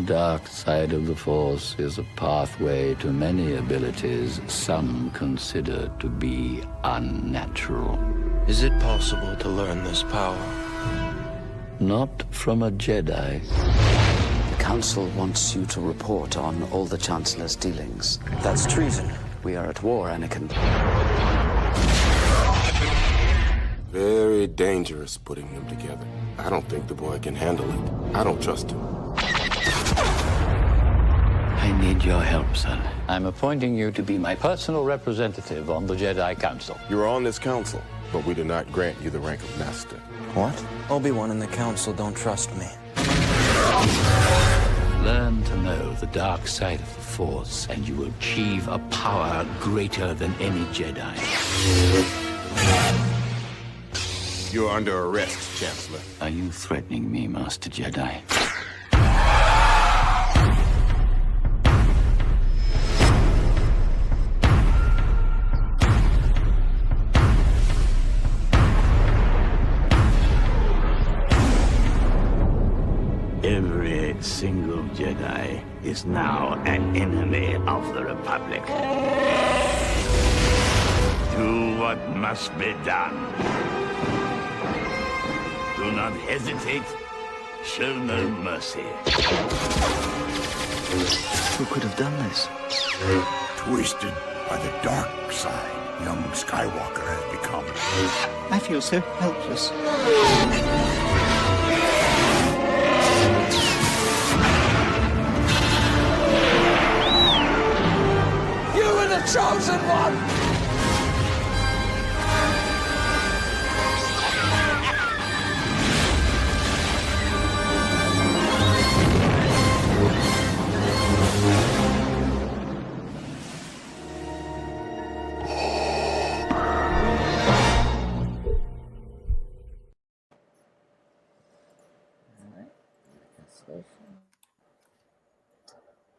dark side of the Force is a pathway to many abilities some consider to be unnatural. Is it possible to learn this power? Not from a Jedi. The Council wants you to report on all the Chancellor's dealings. That's treason. We are at war, Anakin. Very dangerous putting them together. I don't think the boy can handle it. I don't trust him. I need your help, son. I'm appointing you to be my personal representative on the Jedi Council. You're on this council, but we do not grant you the rank of master. What? Obi-Wan and the Council don't trust me. Learn to know the dark side of the Force, and you will achieve a power greater than any Jedi. You're under arrest, Chancellor. Are you threatening me, Master Jedi? Every single Jedi is now an enemy of the Republic. Do what must be done. Do not hesitate. Show no mercy. Who could have done this? Twisted by the dark side, young Skywalker has become. I feel so helpless. You were the chosen one!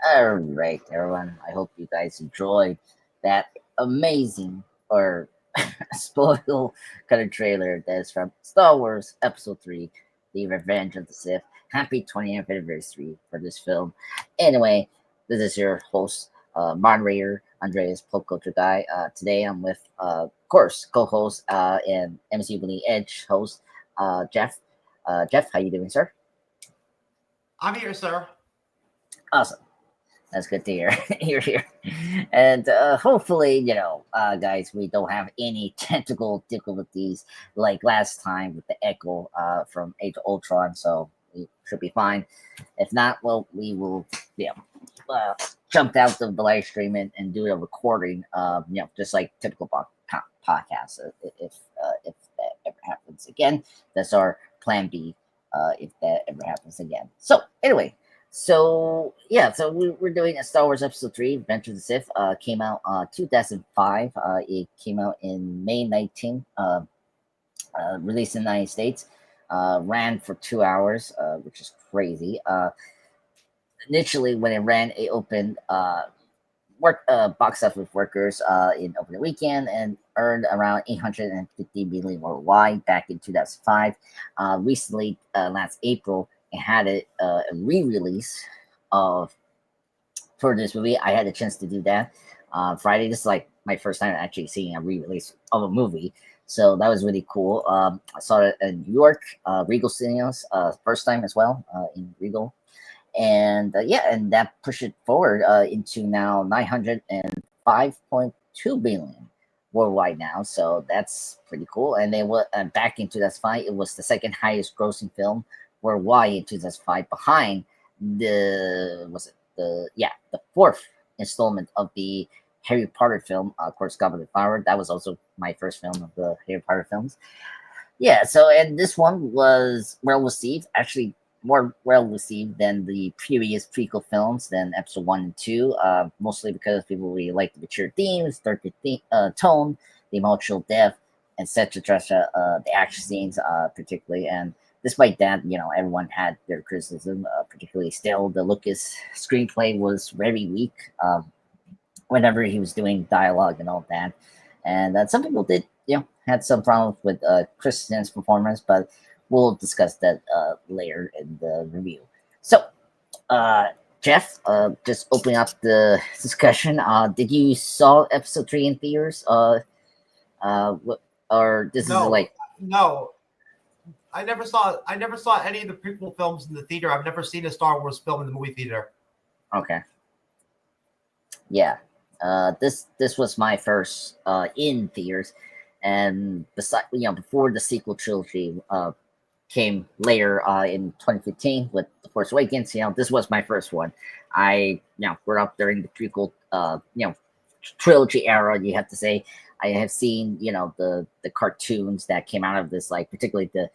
All right, everyone. I hope you guys enjoyed that amazing or spoil kind of trailer that's from Star Wars Episode 3, The Revenge of the Sith. Happy 20th anniversary for this film. Anyway, this is your host, moderator, Andreas Pop Culture Guy. Today I'm with, of course, co-host and MC Bleeding Edge host, Jeff. Jeff, how you doing, sir? I'm here, sir. Awesome. That's good to hear. You're here. And hopefully, guys, we don't have any technical difficulties like last time with the echo from Age of Ultron, so we should be fine. If not, well, we will, jump out of the live stream and do a recording, just like typical podcasts. If that ever happens again, that's our plan B. If that ever happens again. So anyway. So we're doing a Star Wars Episode 3, Revenge of the Sith. Came out 2005. It came out in May 19th. Released in the United States. Ran for 2 hours, which is crazy. Initially, when it ran, it opened box office workers in opening weekend and earned around 850 million worldwide back in 2005. Recently, last April, it had a re-release for this movie. I had a chance to do that Friday. This is like my first time actually seeing a re-release of a movie, so that was really cool. I saw it in New York, Regal Cinemas, first time as well in Regal, and and that pushed it forward into now 905.2 billion worldwide now. So that's pretty cool. And they were back in 2005. It was the second highest grossing film worldwide in 2005, behind the fourth installment of the Harry Potter film, of course, Goblet of Fire. That was also my first film of the Harry Potter films. And this one was well received, actually more well received than the previous prequel films, than Episode 1 and 2, mostly because people really like the mature themes, dark tone, the emotional depth, etc., the action scenes, particularly. And despite that, everyone had their criticism, particularly still the Lucas screenplay was very weak whenever he was doing dialogue and all that. And some people did, had some problems with Christensen's performance, but we'll discuss that later in the review. So Jeff, just opening up the discussion. Did you saw episode 3 in theaters? Or this is like no. I never saw any of the prequel films in the theater. I've never seen a Star Wars film in the movie theater. Okay. Yeah. This was my first in theaters, and before the sequel trilogy came later in 2015 with The Force Awakens, this was my first one. I grew up during the prequel trilogy era, you have to say. I have seen the cartoons that came out of this, like particularly the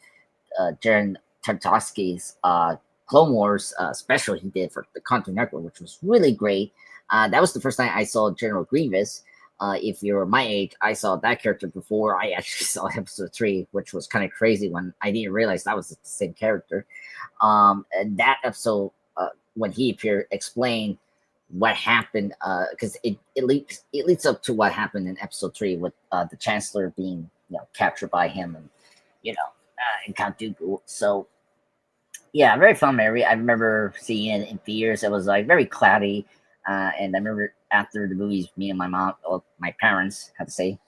Jaron Tartakovsky's Clone Wars special he did for the Cartoon Network, which was really great. That was the first time I saw General Grievous. If you're my age, I saw that character before I actually saw episode 3, which was kind of crazy when I didn't realize that was the same character. And that episode, when he appeared, explained what happened, because it leads up to what happened in episode 3 with the Chancellor being captured by him and and Count Dooku. So yeah, very fun memory. I remember seeing it in theaters. It was like very cloudy. And I remember after the movies, me and my mom, or my parents, have to say,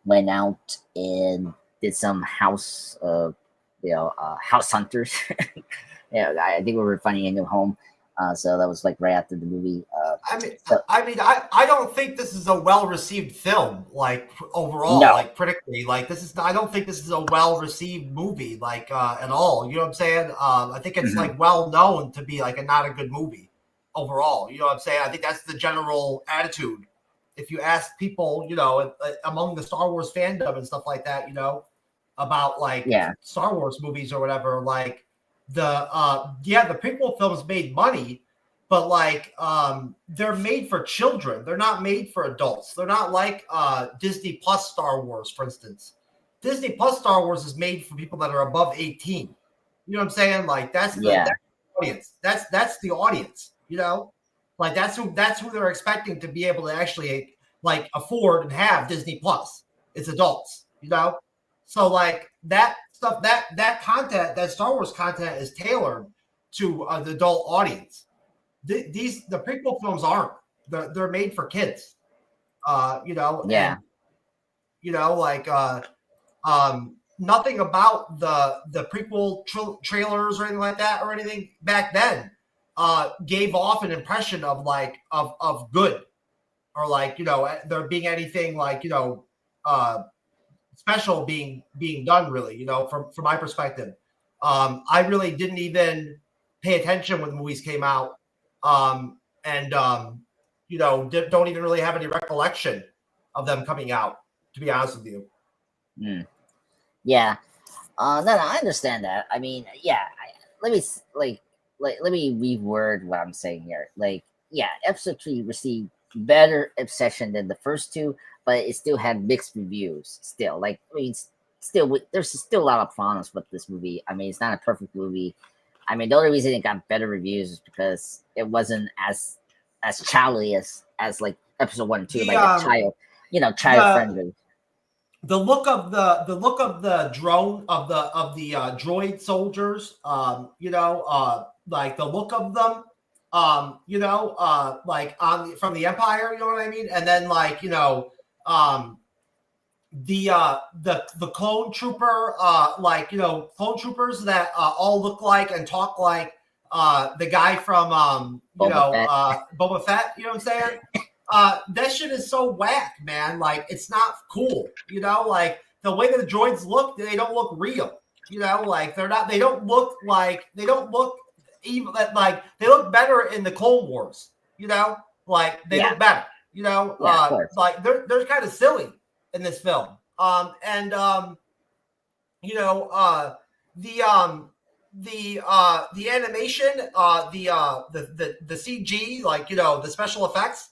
went out and did some house hunters. I think we were finding a new home. So that was like right after the movie. I don't think this is a well-received film, like overall, like critically. Like I don't think this is a well-received movie, like at all. You know what I'm saying? I think it's like well known to be like not a good movie overall. You know what I'm saying? I think that's the general attitude. If you ask people, among the Star Wars fandom and stuff like that, about like Star Wars movies or whatever, like the prequel films made money, but like they're made for children. They're not made for adults. They're not like Disney Plus Star Wars, for instance. Disney Plus Star Wars is made for people that are above 18. You know what I'm saying? Like that's the audience. That's the audience. Like that's who they're expecting to be able to actually like afford and have Disney Plus. It's adults, So like that stuff, that content, that Star Wars content is tailored to an adult audience. The prequel films aren't. They're made for kids. And, nothing about the prequel trailers or anything like that or anything back then gave off an impression of like of good, or like there being anything like special being done, really, from my perspective. I really didn't even pay attention when the movies came out, and don't even really have any recollection of them coming out, to be honest with you. No, I understand that. I mean, let me reword what I'm saying here. Like, episode 3 received better reception than the first two, but it still had mixed reviews. Still, like, I mean, there's still a lot of problems with this movie. I mean, it's not a perfect movie. I mean, the only reason it got better reviews is because it wasn't as childish as like episode 1 and 2, like a child friendly. The look of the drone of the droid soldiers, like the look of them, like from the Empire, you know what I mean? And then like, the clone trooper, clone troopers that all look like and talk like the guy from Boba Fett, you know what I'm saying? That shit is so whack, man. Like, it's not cool, like the way that the droids look, they don't look real, like they don't look even like they look better in the Clone Wars, like they look better, like they're kind of silly in this film. The animation, the CG, like, the special effects,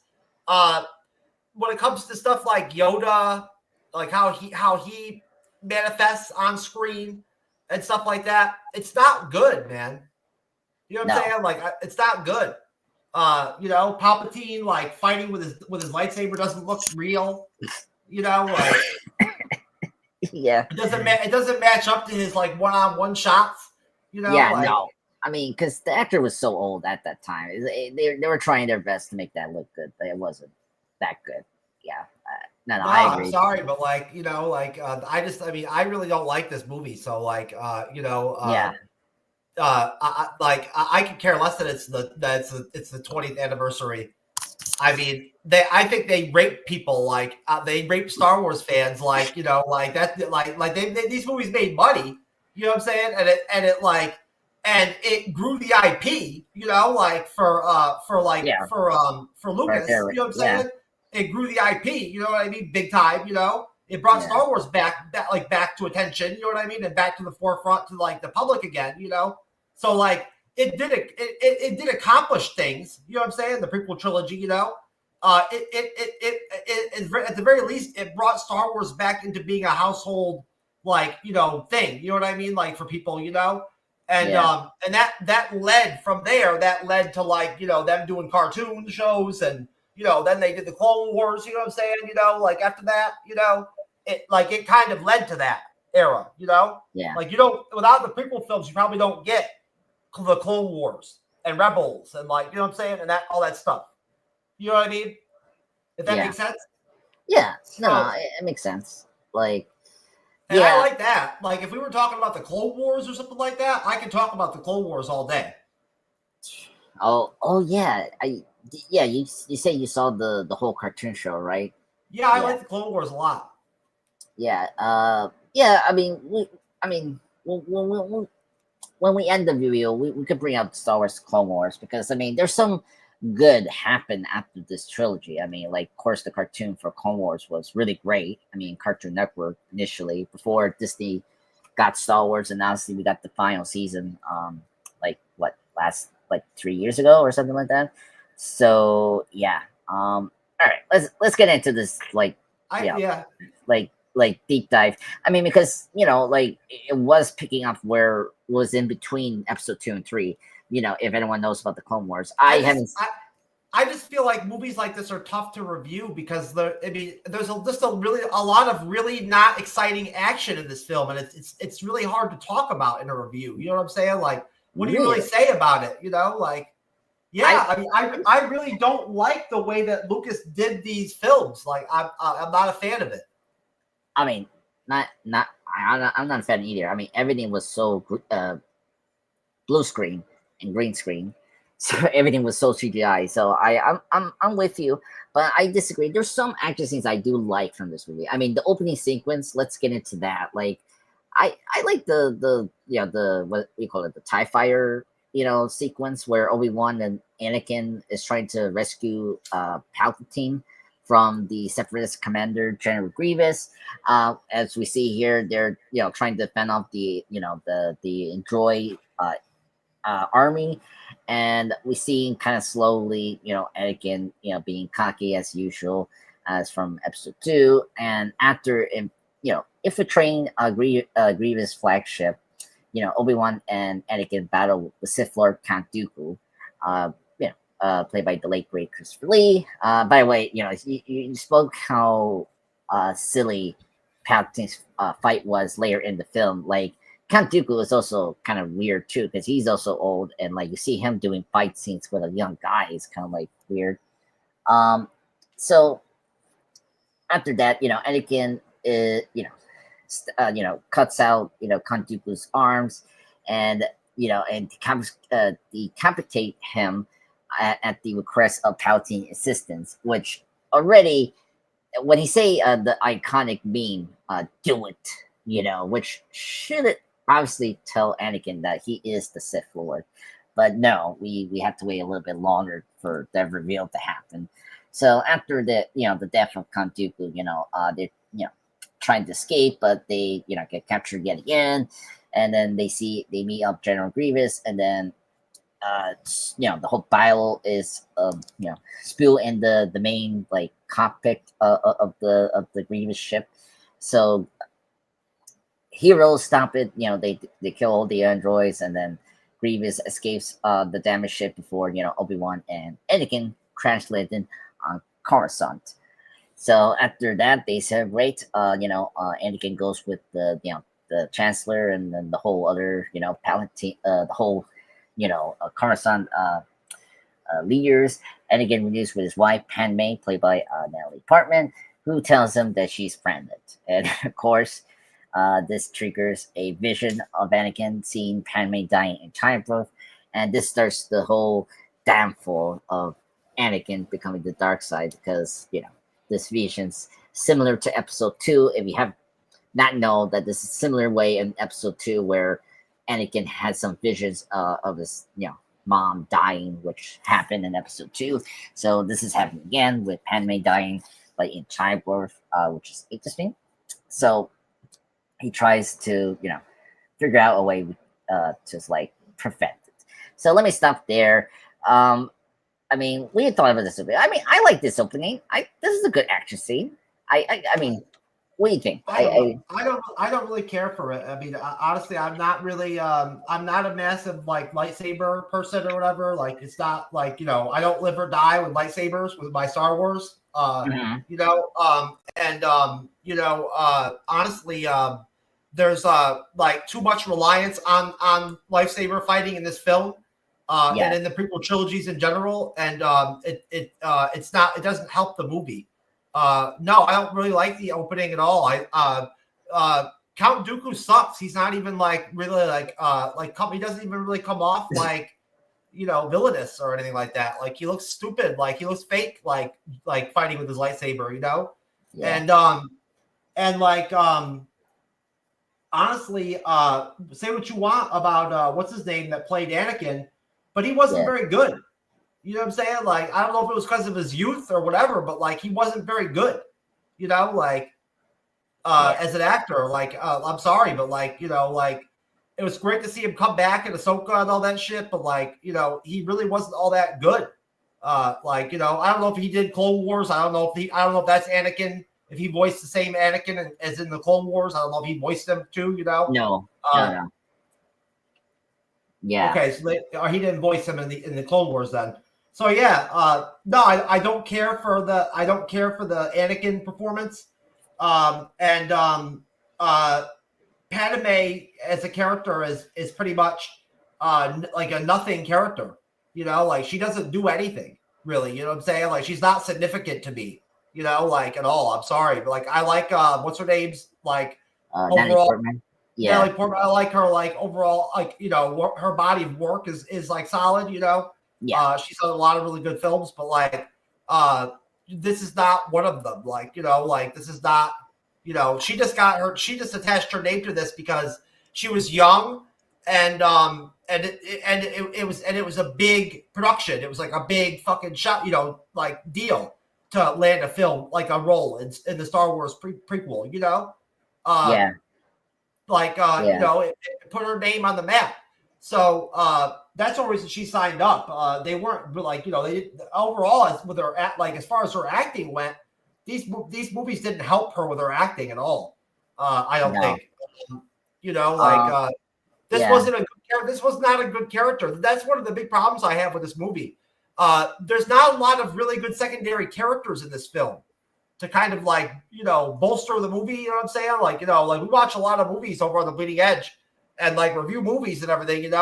when it comes to stuff like Yoda, like how he manifests on screen and stuff like that, it's not good, man. You know what I'm saying? Like, it's not good. Palpatine like fighting with his lightsaber doesn't look real. Like it doesn't match up to his like one-on-one shots. I mean, because the actor was so old at that time. They were trying their best to make that look good, but it wasn't that good. Yeah. No, No, I I'm agree. sorry, but like I mean, I really don't like this movie. So like, Yeah. I could care less that it's the 20th anniversary. I mean, I think they rape people like they rape Star Wars fans like like that like these movies made money. You know what I'm saying? And it grew the IP. You know, like for Yeah. Lucas. You know what I'm Yeah. saying? It grew the IP. You know what I mean? Big time. You know, it brought Yeah. Star Wars back to attention. You know what I mean? And back to the forefront to like the public again. You know, so like it did accomplish things. You know what I'm saying? The prequel trilogy. You know, at the very least, it brought Star Wars back into being a household thing. You know what I mean? Like for people. You know. And and that led from there. That led to them doing cartoon shows, and then they did the Clone Wars. You know what I'm saying? Like after that, it kind of led to that era. Yeah. Like without the prequel films, you probably don't get the Clone Wars and Rebels and what I'm saying, and that all that stuff. You know what I mean? If that makes sense. Yeah. No, it makes sense. Like. And I like that. Like, if we were talking about the Clone Wars or something like that, I could talk about the Clone Wars all day. Oh yeah. You say you saw the whole cartoon show, right? Yeah, I like the Clone Wars a lot. Yeah. Yeah. I mean, when we end the video, we could bring up Star Wars Clone Wars because I mean, there's some good happen after this trilogy. I mean, like, of course, the cartoon for Clone Wars was really great. I mean, Cartoon Network initially before Disney got Star Wars, and honestly, we got the final season. Last 3 years ago or something like that. So yeah. All right, let's get into this. Deep dive. I mean, because it was picking up where it was in between episode 2 and 3. If anyone knows about the Clone Wars, I just feel like movies like this are tough to review because there's a lot of really not exciting action in this film, and it's really hard to talk about in a review. You know what I'm saying? Like, what do you really say about it? I really don't like the way that Lucas did these films. Like, I'm not a fan of it. I mean, I'm not a fan either. I mean, everything was so blue screen and green screen, so everything was so CGI. So I'm with you, but I disagree. There's some action scenes I do like from this movie. I mean, the opening sequence. Let's get into that. Like, I like the what you call it, the TIE Fighter sequence where Obi-Wan and Anakin is trying to rescue Palpatine from the Separatist commander General Grievous. As we see here, they're trying to fend off the droid army, and we see kind of slowly Anakin being cocky as usual, as from episode 2, and after infiltrating Grievous flagship, Obi-Wan and Anakin battle the Sith Lord Count Dooku, played by the late great Christopher Lee. By the way, you spoke how silly Palpatine's fight was later in the film. Like, Count Dooku was also kind of weird too because he's also old, and like you see him doing fight scenes with a young guy is kind of like weird. So after that, Anakin cuts out Count Dooku's arms, and decapitate him at the request of Palpatine's assistance, which already, when he say the iconic meme, do it, which should obviously tell Anakin that he is the Sith Lord. But no, we have to wait a little bit longer for that reveal to happen. So after the death of Count Dooku, they're trying to escape, but they get captured yet again, and then they meet up General Grievous, and then the whole battle is spill in the main cockpit of the Grievous ship. So heroes stop it. They kill all the androids, and then Grievous escapes the damaged ship before Obi-Wan and Anakin crash landing on Coruscant. So after that, they celebrate. Anakin goes with the Chancellor, and then the whole other Palpatine, the whole Coruscant leaders. Anakin reunites with his wife, Padme, played by Natalie Portman, who tells him that she's pregnant. And of course, this triggers a vision of Anakin seeing Padme dying in childbirth, and this starts the whole downfall of Anakin becoming the dark side, because this vision's similar to Episode 2. If you have not known that this is a similar way in Episode 2, where Anakin had some visions of his mom dying, which happened in Episode 2. So this is happening again with Padme dying, but in childbirth, which is interesting. So he tries to figure out a way to prevent it. So let me stop there. I mean, we had thought about this opening. I mean, I like this opening. This is a good action scene. I mean, what do you think? I don't really care for it. I mean, honestly, I'm not really I'm not a massive lightsaber person or whatever. Like, it's not I don't live or die with lightsabers with my Star Wars. Honestly, there's too much reliance on lightsaber fighting in this film. And in the prequel trilogies in general, and it doesn't help the movie. No, I don't really like the opening at all. Count Dooku sucks. He's not even he doesn't even really come off villainous or anything like that. Like, he looks stupid. Like, he looks fake. Like fighting with his lightsaber. Honestly, say what you want about what's his name that played Anakin. But he wasn't very good. You know what I'm saying? Like, I don't know if it was because of his youth or whatever, but he wasn't very good. As an actor, I'm sorry, but it was great to see him come back in Ahsoka and all that shit, but he really wasn't all that good. I don't know if he did Clone Wars. I don't know if that's Anakin. If he voiced the same Anakin as in the Clone Wars, I don't know if he voiced him too. No. Yeah. Okay, so he didn't voice him in the Clone Wars then. So no, I don't care for the Anakin performance. Padme as a character is pretty much a nothing character. She doesn't do anything really. You know what I'm saying? She's not significant to me. At all. I'm sorry, but I like what's her name's Natalie Portman. Yeah, Natalie Portman, I like her overall, her body of work is solid, she's done a lot of really good films, but this is not one of them. This is not, she just attached her name to this because she was young and it was a big production. It was a big fucking shot, deal to land a film, a role in the Star Wars prequel, it put her name on the map. So that's the reason she signed up. They weren't they overall as far as her acting went, these movies didn't help her with her acting at all. I don't think. This wasn't a good character. This was not a good character. That's one of the big problems I have with this movie. There's not a lot of really good secondary characters in this film to kind of bolster the movie, you know what I'm saying? We watch a lot of movies over on the Bleeding Edge and review movies and everything, and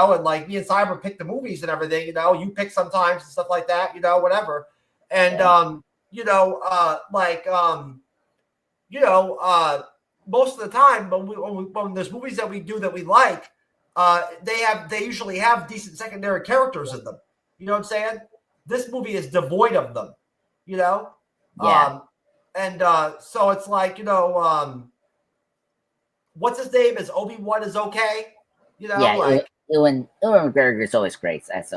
me and Cyber pick the movies and everything, you pick sometimes and stuff like that, whatever. And most of the time when there's movies that we do that we like, they usually have decent secondary characters in them. You know what I'm saying? This movie is devoid of them, so it's what's his name is Obi-Wan is okay, Ewan McGregor is always great. That's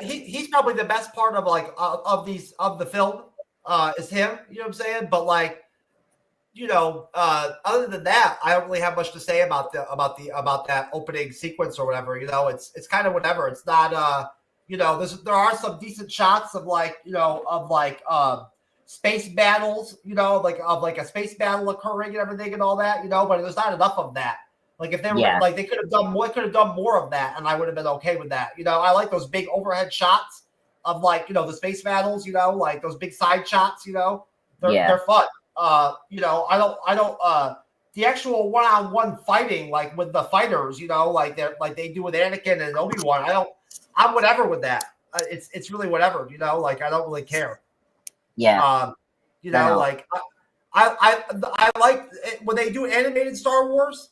he's probably the best part of the film is him. You know what I'm saying? But other than that, I don't really have much to say about that opening sequence or whatever. It's kind of whatever. It's not there are some decent shots of space battles, of a space battle occurring and everything and all that, but there's not enough of that. If they were they could have done more of that, and I would have been okay with that. I like those big overhead shots of the space battles, those big side shots, they're fun. I the actual one-on-one fighting, like with the fighters, like they do with Anakin and Obi-Wan. I'm whatever with that. It's really whatever, like I don't really care. Yeah. Like I like when they do animated Star Wars,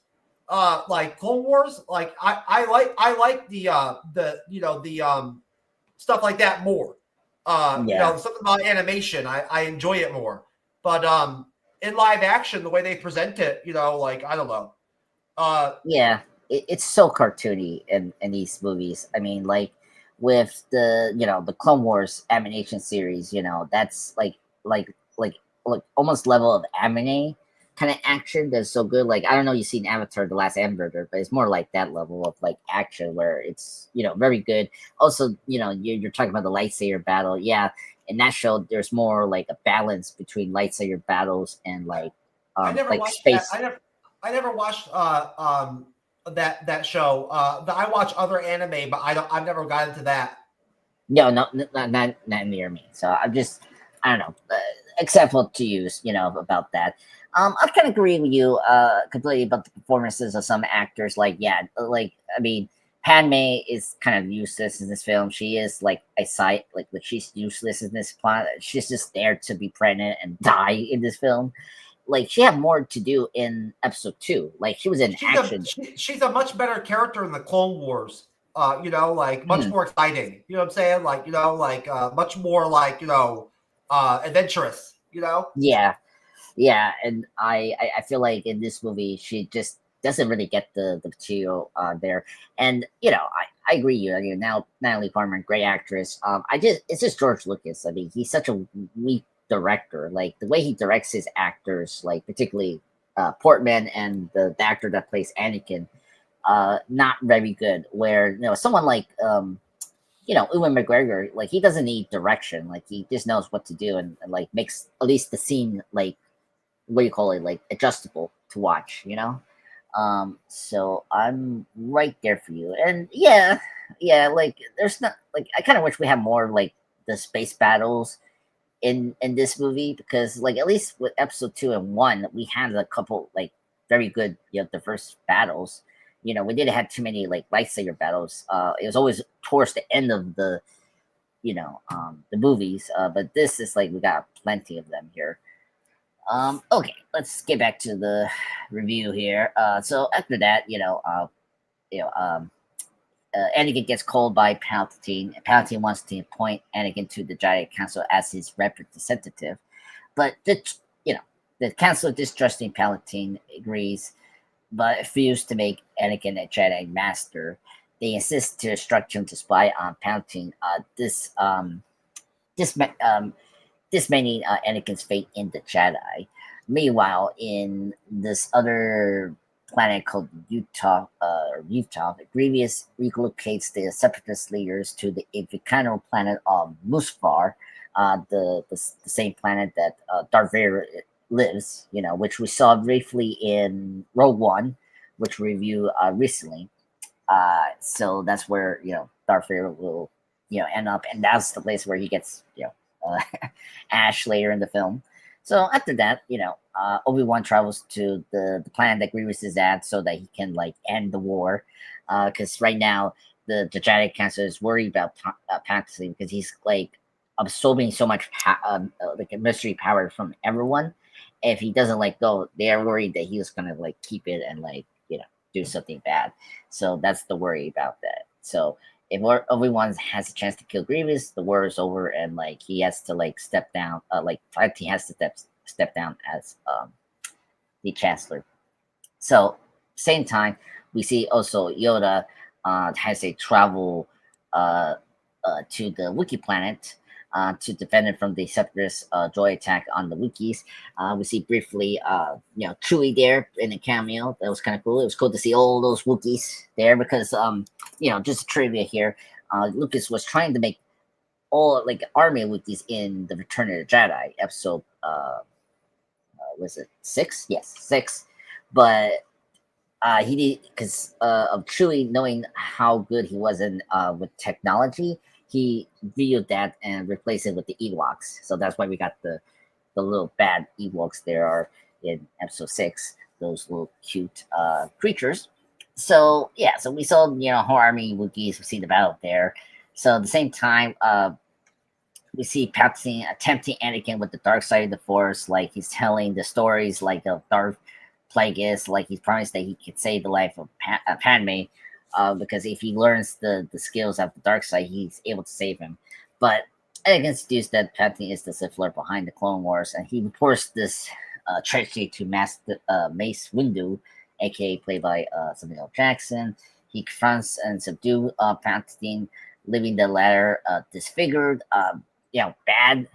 like Clone Wars. Like I like the stuff like that more. Something about animation, I enjoy it more. But in live action, the way they present it, like I don't know. It's so cartoony in these movies. I mean, like with the Clone Wars animation series, that's like almost level of anime kind of action that's so good. Like I don't know, you've seen Avatar: The Last Airbender, but it's more like that level of like action where it's very good. Also, you're talking about the lightsaber battle. Yeah, in that show, there's more like a balance between lightsaber battles and like I never like watched space. that. I never watched that show. I watch other anime, but I've never got into that. No, not near me. So I don't know, acceptable to use, about that. I kind of agree with you completely about the performances of some actors. Like, I mean, Padme is kind of useless in this film. She is like a sight, like she's useless in this plot. She's just there to be pregnant and die in this film. Like she had more to do in episode 2. Like she was in action. She's a much better character in the Clone Wars. Like much more exciting. You know what I'm saying? Like much more like adventurous. Yeah, and I feel like in this movie she just doesn't really get the material there. And I agree with you. I mean, now Natalie Portman, great actress. It's just George Lucas. I mean, he's such a weak director. Like the way he directs his actors, like particularly Portman and the actor that plays Anakin, not very good. Where someone like Ewan McGregor, like he doesn't need direction. Like he just knows what to do and like makes at least the scene like what do you call it, like adjustable to watch. So I'm right there for you. And yeah, like there's not like I kind of wish we had more like the space battles in this movie, because like at least with episode 2 and 1 we had a couple like very good diverse battles. We didn't have too many like lightsaber battles. It was always towards the end of the the movies, but this is like we got plenty of them here. Okay, let's get back to the review here. So after that, Anakin gets called by Palpatine. Palpatine wants to appoint Anakin to the Jedi Council as his representative, but the Council, distrusting Palpatine, agrees, but refuse to make Anakin a Jedi Master. They insist to instruct him to spy on Palpatine. This meaning Anakin's fate in the Jedi. Meanwhile, in this other planet called Utah, Grievous relocates the Separatist leaders to the volcano planet of Mustafar, the same planet that Darth Vader lives, which we saw briefly in Rogue One, which we reviewed recently. So that's where Darth Vader will end up, and that's the place where he gets Ash later in the film. So after that, Obi-Wan travels to the planet that Grievous is at so that he can like end the war. Because right now the Jedi Council is worried about Palpatine because he's like absorbing so much like a mystery power from everyone. If he doesn't let go, they are worried that he was gonna like keep it and like do something bad. So that's the worry about that. So if Obi-Wan has a chance to kill Grievous, the war is over, and like he has to like step down. Like Palpatine has to step down as the Chancellor. So same time, we see also Yoda has a travel to the Wookiee planet to defend it from the Separatist droid attack on the Wookiees. We see briefly, Chewie there in a cameo. That was kind of cool. It was cool to see all those Wookiees there because, just trivia here. Lucas was trying to make all like army of Wookiees in the Return of the Jedi episode. Was it 6? Yes, 6. But he did because of Chewie knowing how good he was in with technology. He videoed that and replaced it with the Ewoks. So that's why we got the little bad Ewoks there are in episode 6. those little cute creatures. So yeah, so we saw whole army Wookiees. We see the battle there. So at the same time, we see Palpatine tempting Anakin with the dark side of the Force, like he's telling the stories like of Darth Plagueis, like he's promised that he could save the life of Padme, because if he learns the skills of the dark side, he's able to save him. But Anakin seduced that Palpatine is the Sith Lord behind the Clone Wars, and he reports this treachery to Mace Windu, aka played by Samuel L. Jackson. He confronts and subdues Palpatine, leaving the latter disfigured. Bad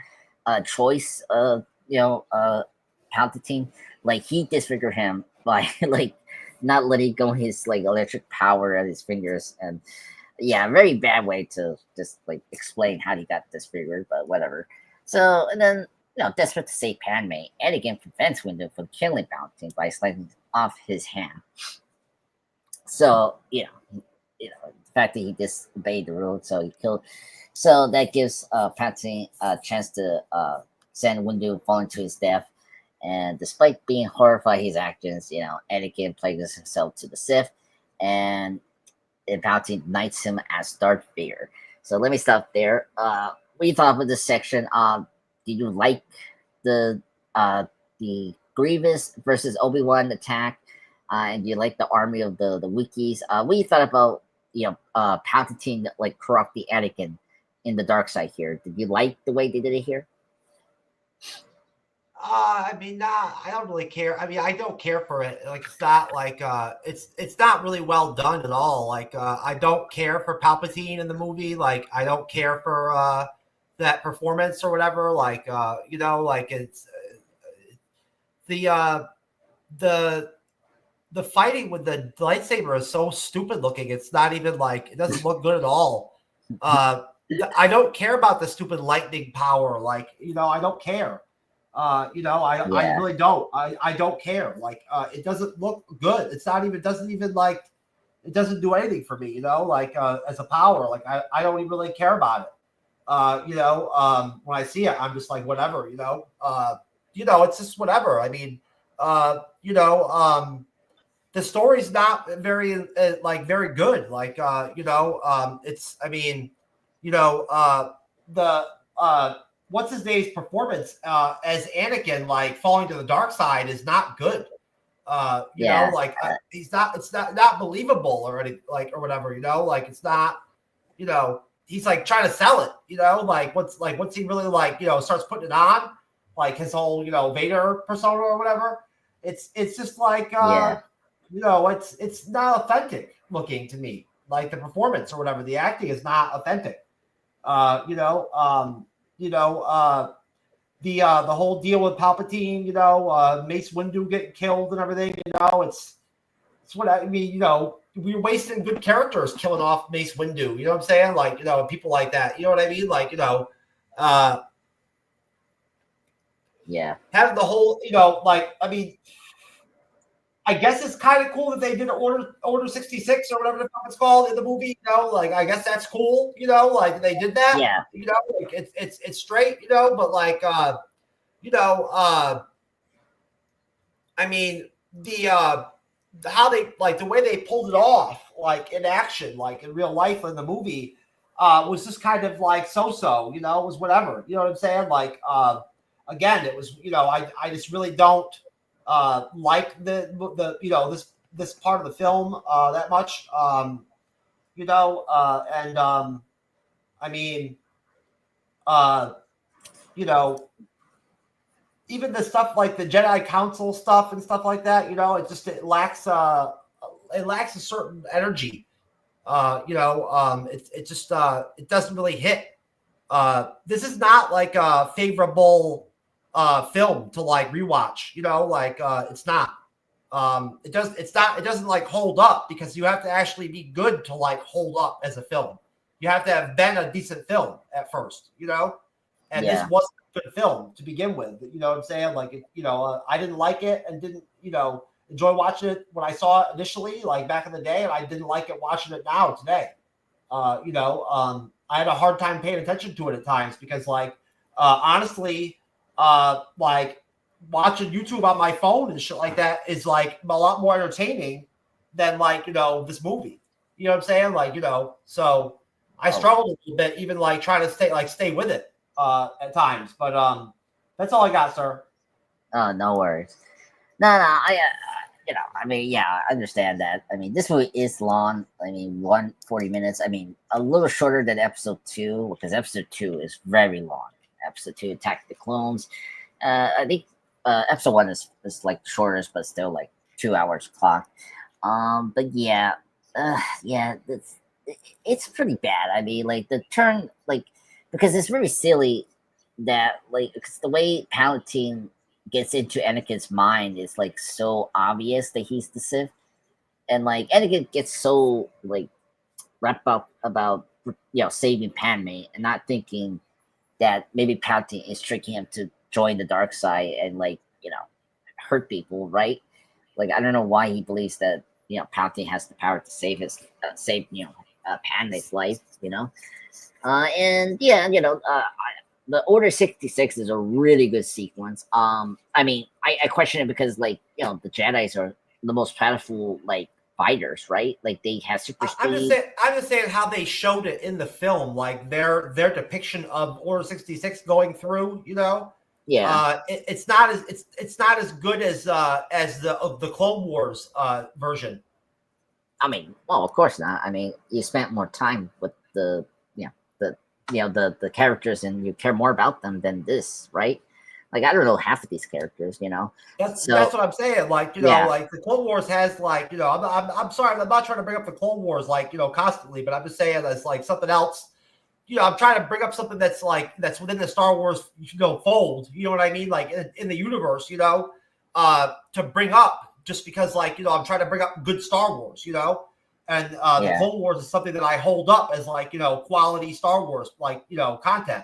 choice of Palpatine. Like he disfigured him by like not letting go his like electric power at his fingers, and very bad way to just like explain how he got disfigured, but whatever. So and then desperate to save Padme, Anakin prevents Windu from killing Palpatine by slicing off his hand. So the fact that he disobeyed the rule, so he killed. So that gives Palpatine a chance to send Windu falling to his death. And despite being horrified at his actions, Anakin pledges himself to the Sith, and Palpatine knights him as Darth Vader. So let me stop there. What do you thought of this section? Did you like the Grievous versus Obi-Wan attack? And do you like the army of the Wookiees? What do you thought about Palpatine like corrupting Anakin in the dark side here? Did you like the way they did it here? I don't really care. I don't care for it. Like, it's not like it's not really well done at all. Like, I don't care for Palpatine in the movie. Like, I don't care for that performance or whatever. Like, like it's the fighting with the lightsaber is so stupid looking. It's not even like it doesn't look good at all. I don't care about the stupid lightning power. Like, I don't care. I really don't. I don't care. Like, it doesn't look good. It's not even, it doesn't do anything for me, as a power. Like, I don't even really care about it. When I see it, I'm just like, whatever, it's just whatever. The story's not very, very good. Like, what's his name's performance as Anakin, like falling to the dark side, is not good. He's not. It's not believable or anything, or whatever. It's not. He's like trying to sell it. Once he really starts putting it on, like his whole Vader persona or whatever. It's just like it's not authentic looking to me. Like the performance or whatever, the acting is not authentic. The whole deal with Palpatine, Mace Windu getting killed and everything, it's what I mean, we're wasting good characters killing off Mace Windu, you know what I'm saying? Like, people like that, you know what I mean? Like, having the whole, I guess it's kind of cool that they did Order 66 or whatever the fuck it's called in the movie. I guess that's cool. They did that. Yeah. It's straight. But how they the way they pulled it off, in action, in real life in the movie, was just kind of so-so. It was whatever. You know what I'm saying? Again, it was. I just really don't. Like the this part of the film that much, even the stuff like the Jedi Council stuff and stuff like that, it lacks a certain energy. It just it doesn't really hit. This is not like a favorable film to rewatch, it's not. It doesn't hold up, because you have to actually be good to hold up as a film. You have to have been a decent film at first, and this wasn't a good film to begin with. You know what I'm saying? I didn't like it and didn't, enjoy watching it when I saw it initially, back in the day, and I didn't like it watching it now today. I had a hard time paying attention to it at times because honestly, watching YouTube on my phone and shit like that is like a lot more entertaining than like, this movie. You know what I'm saying? Like, so I struggled a little bit, even like trying to stay with it at times. But that's all I got, sir. Oh, no worries. No, I I mean, yeah, I understand that. I mean, this movie is long. I mean, 140 minutes. I mean, a little shorter than episode 2, because episode 2 is very long. Episode 2, Attack of the Clones. I think episode 1 is like the shortest, but still like 2 hours clock. But yeah, it's pretty bad. I mean, like the turn, like, because it's really silly that, like, because the way Palpatine gets into Anakin's mind is like so obvious that he's the Sith, and like Anakin gets so like wrapped up about saving Padme and not thinking that maybe Palpatine is tricking him to join the dark side and like hurt people, right? Like, I don't know why he believes that Palpatine has the power to save Padme's life, and yeah, the Order 66 is a really good sequence. I mean, I question it because, like, the Jedis are the most powerful, like, fighters, right? Like, they have super speed. I'm just saying how they showed it in the film, like their depiction of Order 66 going through. Yeah. It's not as good as the Clone Wars version. I mean, well, of course not. I mean, you spent more time with the the characters, and you care more about them than this, right? Like, I don't know half of these characters, That's what I'm saying. Like, like the Clone Wars has like, I'm sorry, I'm not trying to bring up the Clone Wars like, constantly, but I'm just saying that's like something else. I'm trying to bring up something that's within the Star Wars, fold. You know what I mean? Like in the universe, to bring up, just because like, I'm trying to bring up good Star Wars, and the Clone Wars is something that I hold up as like, quality Star Wars, like, content.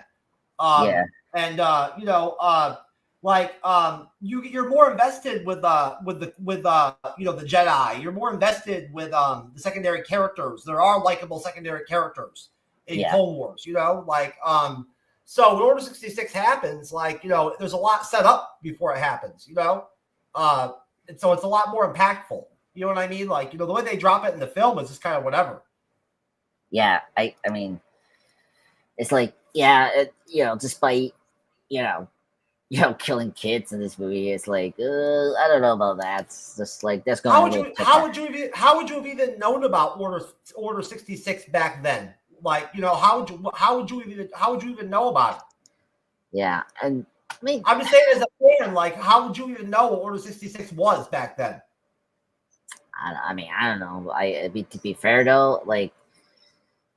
And you're more invested with the Jedi. You're more invested with the secondary characters. There are likable secondary characters in Clone Wars. So when Order 66 happens, like, there's a lot set up before it happens. And so it's a lot more impactful. You know what I mean? Like, the way they drop it in the film is just kind of whatever. Yeah, I mean, it's like, just by killing kids in this movie, it's like, I don't know about that. It's just like, that's going. How would you have even known about Order 66 back then? Like, how would you even know about it? Yeah, and I mean, I'm just saying, as a fan, like, how would you even know what Order 66 was back then? I mean, I don't know. To be fair though, like,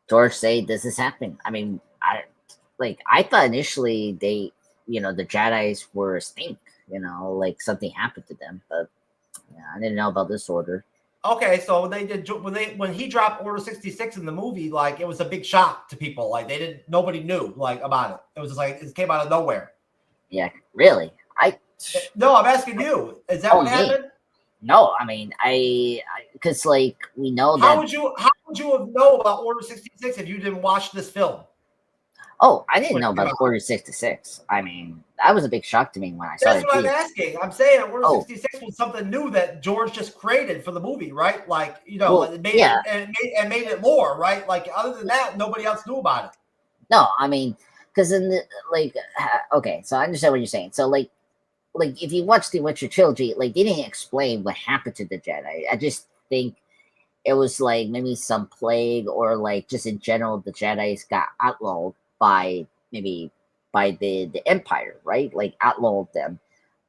George said this is happening. I mean, I thought initially they, the Jedis were a stink, like something happened to them, but I didn't know about this order. Okay, so when he dropped Order 66 in the movie, like, it was a big shock to people. Like, nobody knew like about it. It was just like it came out of nowhere. Yeah, really? No, I'm asking you. Is that what happened? No, I mean, because like we know that. How would you have known about Order 66 if you didn't watch this film? Oh, I didn't know about Order 66. I mean, that was a big shock to me when I saw it. That's what I'm asking. I'm saying Order 66 was something new that George just created for the movie, right? Like, it made it more, right? Like, other than that, nobody else knew about it. No, I mean, because in the okay, so I understand what you're saying. So like if you watch the Witcher trilogy, like, they didn't explain what happened to the Jedi. I just think it was like maybe some plague, or like just in general the Jedis got outlawed by the Empire, right? Like, outlawed them.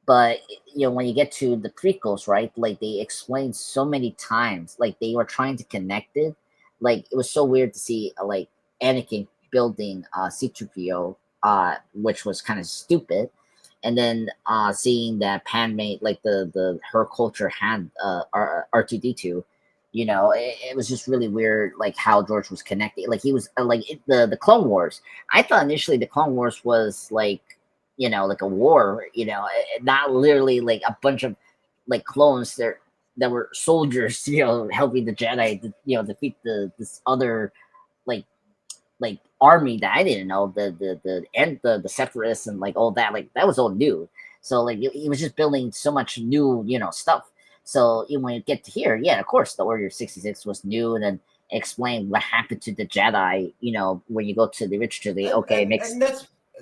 But when you get to the prequels, right, like, they explained so many times, like, they were trying to connect it. Like, it was so weird to see like Anakin building C-3PO, which was kind of stupid. And then seeing that Padme, like her culture had R2D2, it was just really weird, like how George was connected. Like, he was the Clone Wars. I thought initially the Clone Wars was like, like a war, not literally like a bunch of like clones that were soldiers, helping the Jedi, defeat this other like army that I didn't know, the Separatists and like all that, like that was all new. So like he was just building so much new, stuff. So when you get to here, yeah, of course, the Order 66 was new, and then explain what happened to the Jedi. When you go to the original, okay, it makes and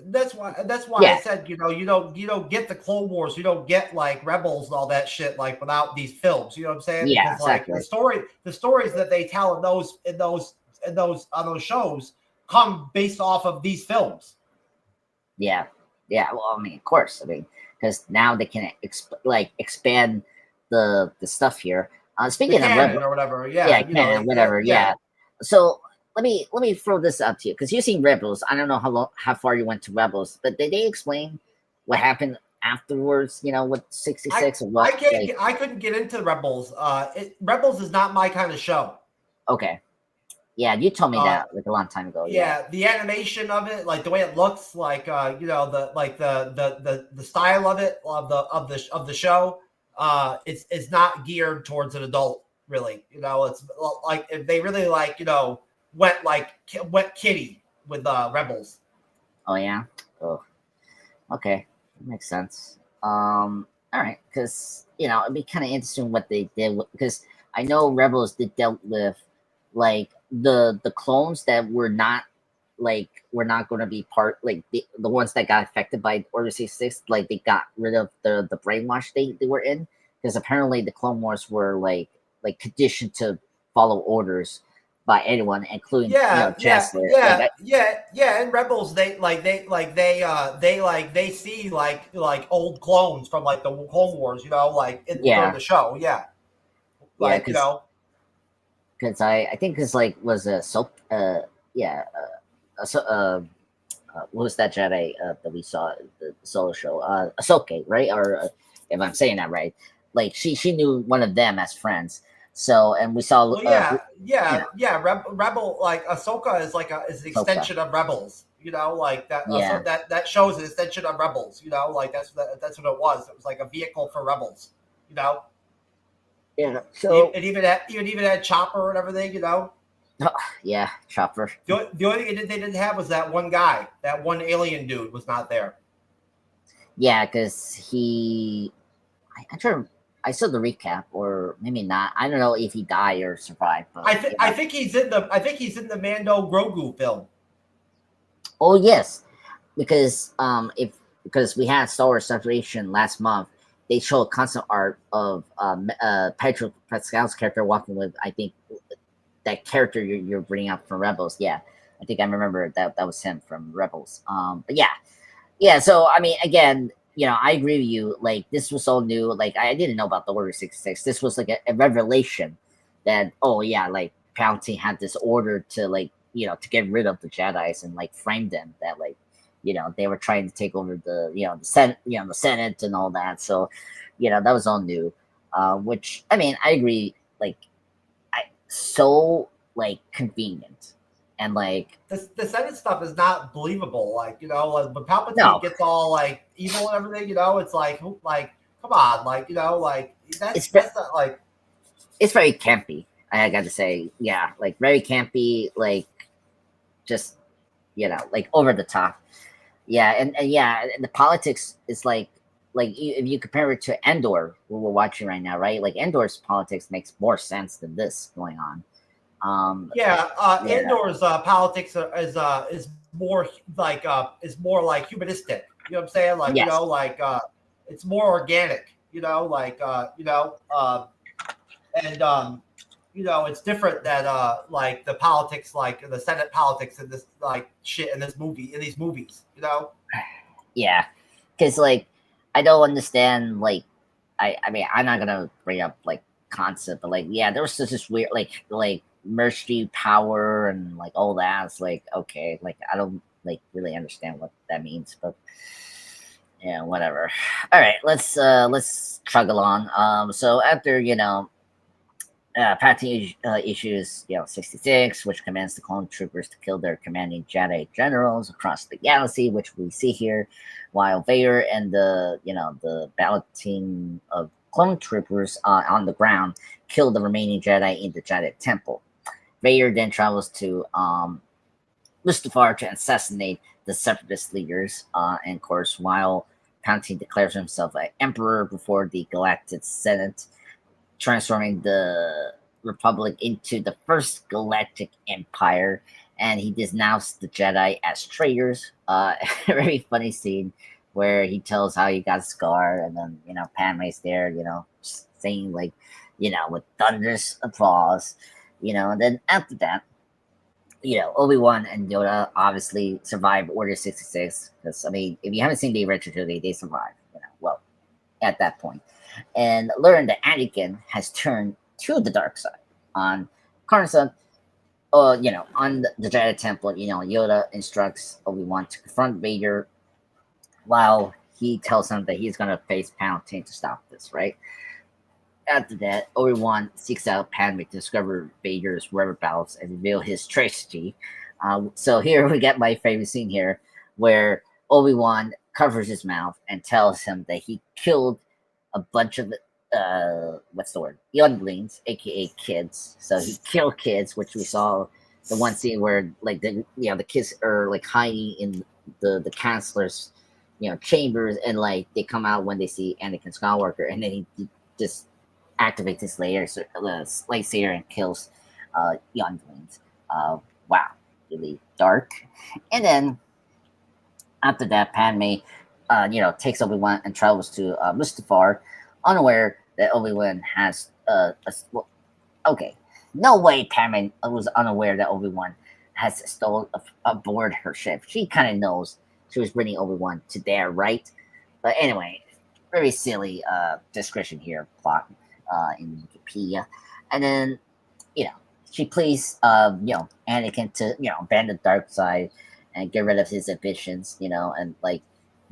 that's why yeah, I said you don't get the Clone Wars, you don't get like Rebels and all that shit like without these films. You know what I'm saying? yeah, Because like exactly. the stories that they tell in those shows come based off of these films. Yeah, yeah. Well, I mean, of course. I mean, because now they can expand the stuff here. The Speaking of canon Rebels, or whatever. yeah, Yeah, canon, whatever. Yeah. So let me throw this out to you because you've seen Rebels. I don't know how far you went to Rebels, but did they explain what happened afterwards? With 66 or what? I couldn't get into Rebels. Rebels is not my kind of show. Okay. Yeah, you told me that like a long time ago. Yeah, the animation of it, like the way it looks, like the style of it of the show, it's not geared towards an adult, really. It's like if they really went kiddie with Rebels. Oh yeah. Oh, okay, that makes sense. All right, because it'd be kind of interesting what they did because I know Rebels did dealt with like the clones that were not going to be part like the ones that got affected by Order 66. Like they got rid of the brainwash they were in because apparently the Clone Wars were like conditioned to follow orders by anyone, including Chancellor. In Rebels, they see like old clones from like the Clone Wars, during the show, because I think it's like was a what was that Jedi that we saw the solo show? Ahsoka, right? Or if I'm saying that right, like she knew one of them as friends. So and we saw. Rebel like Ahsoka is is an extension of Rebels. Like that. Yeah. That shows an extension of Rebels. Like that's what it was. It was like a vehicle for Rebels. Yeah. So it even had Chopper and everything. Yeah, Chopper. The only thing they didn't have was that one guy. That one alien dude was not there. Yeah, because I saw the recap, or maybe not. I don't know if he died or survived. But I think he's in the Mando Grogu film. Oh yes, because because we had Star Wars Celebration last month, they showed concept art of Pedro Pascal's character walking with, I think, that character you're bringing up from Rebels. Yeah, I think I remember that was him from Rebels. But yeah. So I mean, again, I agree with you. Like this was so new. Like I didn't know about the Order 66. This was like a revelation that like Palpatine had this order to to get rid of the Jedi's and like frame them that they were trying to take over the the Senate and all that. So that was all new. Which I mean, I agree. Like so convenient. And like the Senate stuff is not believable. Like when Palpatine gets all evil and everything, it's like come on, that's not like. It's very campy. I got to say, yeah, like very campy, like just over the top. Yeah, and the politics is like if you compare it to Endor, who we're watching right now, right? Like Endor's politics makes more sense than this going on. Endor's politics is more like humanistic. You know what I'm saying? Like yes. it's more organic. It's different than like the politics, like the Senate politics in this shit in these movies. Yeah, because I don't understand. I mean, I'm not gonna bring up concept, but there was this weird like mercy power and all that. It's okay, I don't really understand what that means, but yeah, whatever. All right, let's struggle on. So after Palpatine issues 66, which commands the clone troopers to kill their commanding Jedi generals across the galaxy, which we see here, while Vader and the balloting of clone troopers on the ground kill the remaining Jedi in the Jedi Temple. Vader then travels to Mustafar to assassinate the Separatist leaders, and of course, while Palpatine declares himself an emperor before the Galactic Senate, transforming the Republic into the first Galactic Empire, and he denounced the Jedi as traitors. Very funny scene where he tells how he got scarred, and then Padme's there, saying like, with thunderous applause, and then after that, Obi-Wan and Yoda obviously survived Order 66, because I mean, if you haven't seen the original trilogy, they survived, well, at that point, and learn that Anakin has turned to the dark side. On Coruscant, on the Jedi Temple, Yoda instructs Obi-Wan to confront Vader, while he tells him that he's gonna face Palpatine to stop this, right? After that, Obi-Wan seeks out Padme to discover Vader's whereabouts and reveal his tragedy. So here we get my favorite scene here, where Obi-Wan covers his mouth and tells him that he killed a bunch of what's the word? Younglings, aka kids. So he killed kids, which we saw the one scene where like the kids are like hiding in the chancellor's chambers, and like they come out when they see Anakin Skywalker, and then he just activates his lightsaber and kills younglings. Wow, really dark. And then after that, Padme takes Obi-Wan and travels to Mustafar, unaware that Obi-Wan has okay, no way Padme was unaware that Obi-Wan has stolen aboard her ship. She kind of knows she was bringing Obi-Wan to there, right? But anyway, very silly description here, plot in Wikipedia. And then, she pleads, Anakin to, abandon the dark side and get rid of his ambitions, and like,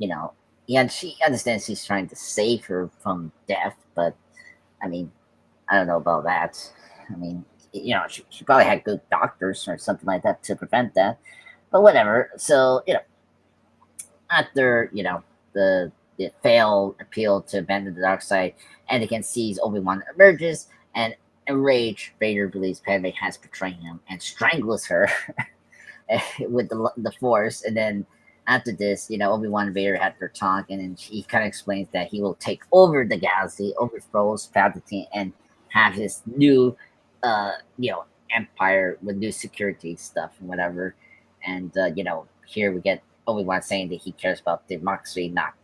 and she understands he's trying to save her from death, but I mean, I don't know about that. I mean, she probably had good doctors or something like that to prevent that, but whatever. So, after, the failed appeal to abandon the dark side, Anakin sees Obi-Wan emerges, and enraged, Vader believes Padme has betrayed him and strangles her with the Force. And then after this, Obi-Wan and Vader had their talk, and then he kind of explains that he will take over the galaxy, overthrows Palpatine, and have his new, empire with new security stuff and whatever. And here we get Obi-Wan saying that he cares about democracy, not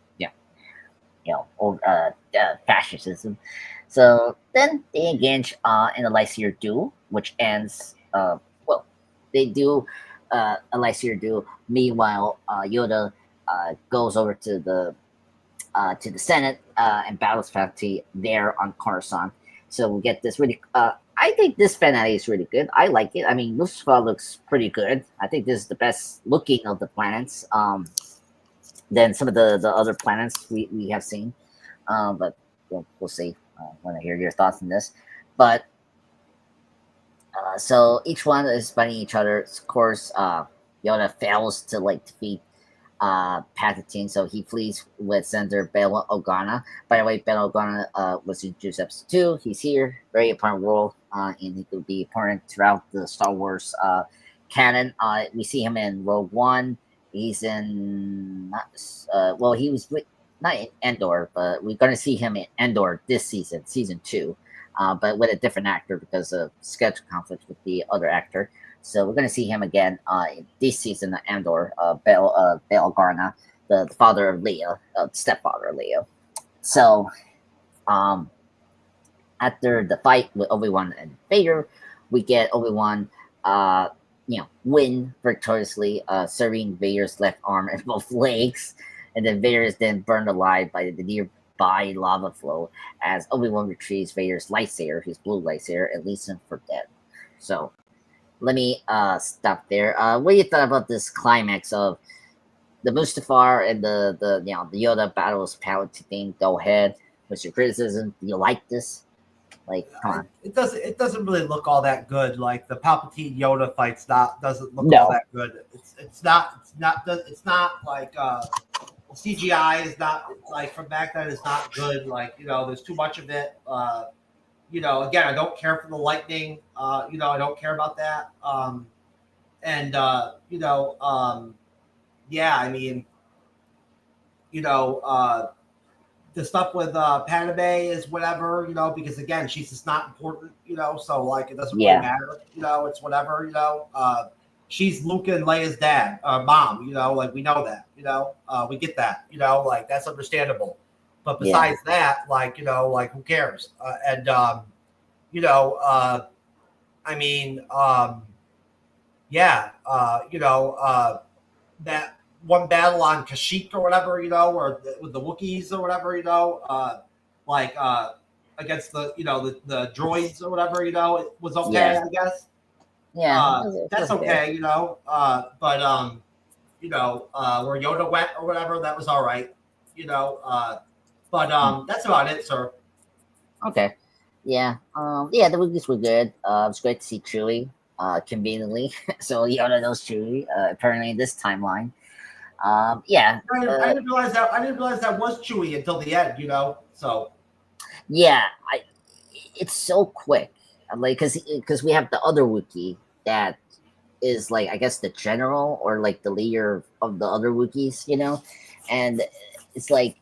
fascism. So then they engage in a lightsaber duel, which ends. They do a lightsaber duel. Meanwhile, Yoda goes over to the Senate and battles Palpatine there on Coruscant. So we get this really. I think this finale is really good. I like it. I mean, Lucifer looks pretty good. I think this is the best looking of the planets. Than some of the other planets we have seen. But we'll see when I hear your thoughts on this. But so each one is fighting each other. Of course, Yoda fails to defeat Palpatine, so he flees with Senator Bail Organa. By the way, Bail Organa was introduced episode 2. He's here, very important role, and he will be important throughout the Star Wars canon. We see him in Rogue One. He's in he was not in Endor, but we're going to see him in Endor this season, season 2, but with a different actor because of schedule conflict with the other actor. So we're going to see him again this season of Endor, Bail Organa, the father of Leia, stepfather of Leia. So after the fight with Obi-Wan and Vader, we get Obi-Wan win victoriously, serving Vader's left arm and both legs, and then Vader is then burned alive by the nearby lava flow as Obi-Wan retrieves Vader's lightsaber, his blue lightsaber, and leaves him for dead. So let me stop there. What do you thought about this climax of the Mustafar and the Yoda battles Palpatine? Go ahead. What's your criticism? Do you like this? Come on. It doesn't really look all that good. Like the Palpatine Yoda fight's doesn't look all that good. It's not like CGI is not like from back then is not good. There's too much of it. Again, I don't care for the lightning. I don't care about that. Yeah, I mean, you know, the stuff with Padme is whatever, you know, because again, she's just not important, you know, so like it doesn't really matter, you know, it's whatever, you know. She's Luke and Leia's dad, mom, you know, like we know that, you know, we get that, you know, like that's understandable. But besides that, like, you know, like who cares? You know, I mean, you know, that one battle on Kashyyyk or whatever, you know, or with the Wookiees or whatever, you know, against the, you know, the droids or whatever, you know, it was okay, I guess. Yeah, that's okay, you know. But you know, where Yoda went or whatever, that was all right, you know. But that's about it, sir. Okay. Yeah. Yeah, the Wookiees were good. It was great to see Chewie. Conveniently, so Yoda knows Chewie. Apparently, in this timeline. Yeah. I didn't realize that. I didn't realize that was Chewie until the end, you know. So. Yeah, it's so quick. Like, because we have the other Wookiee that is like, I guess, the general or like the leader of the other Wookiees, you know, and it's like,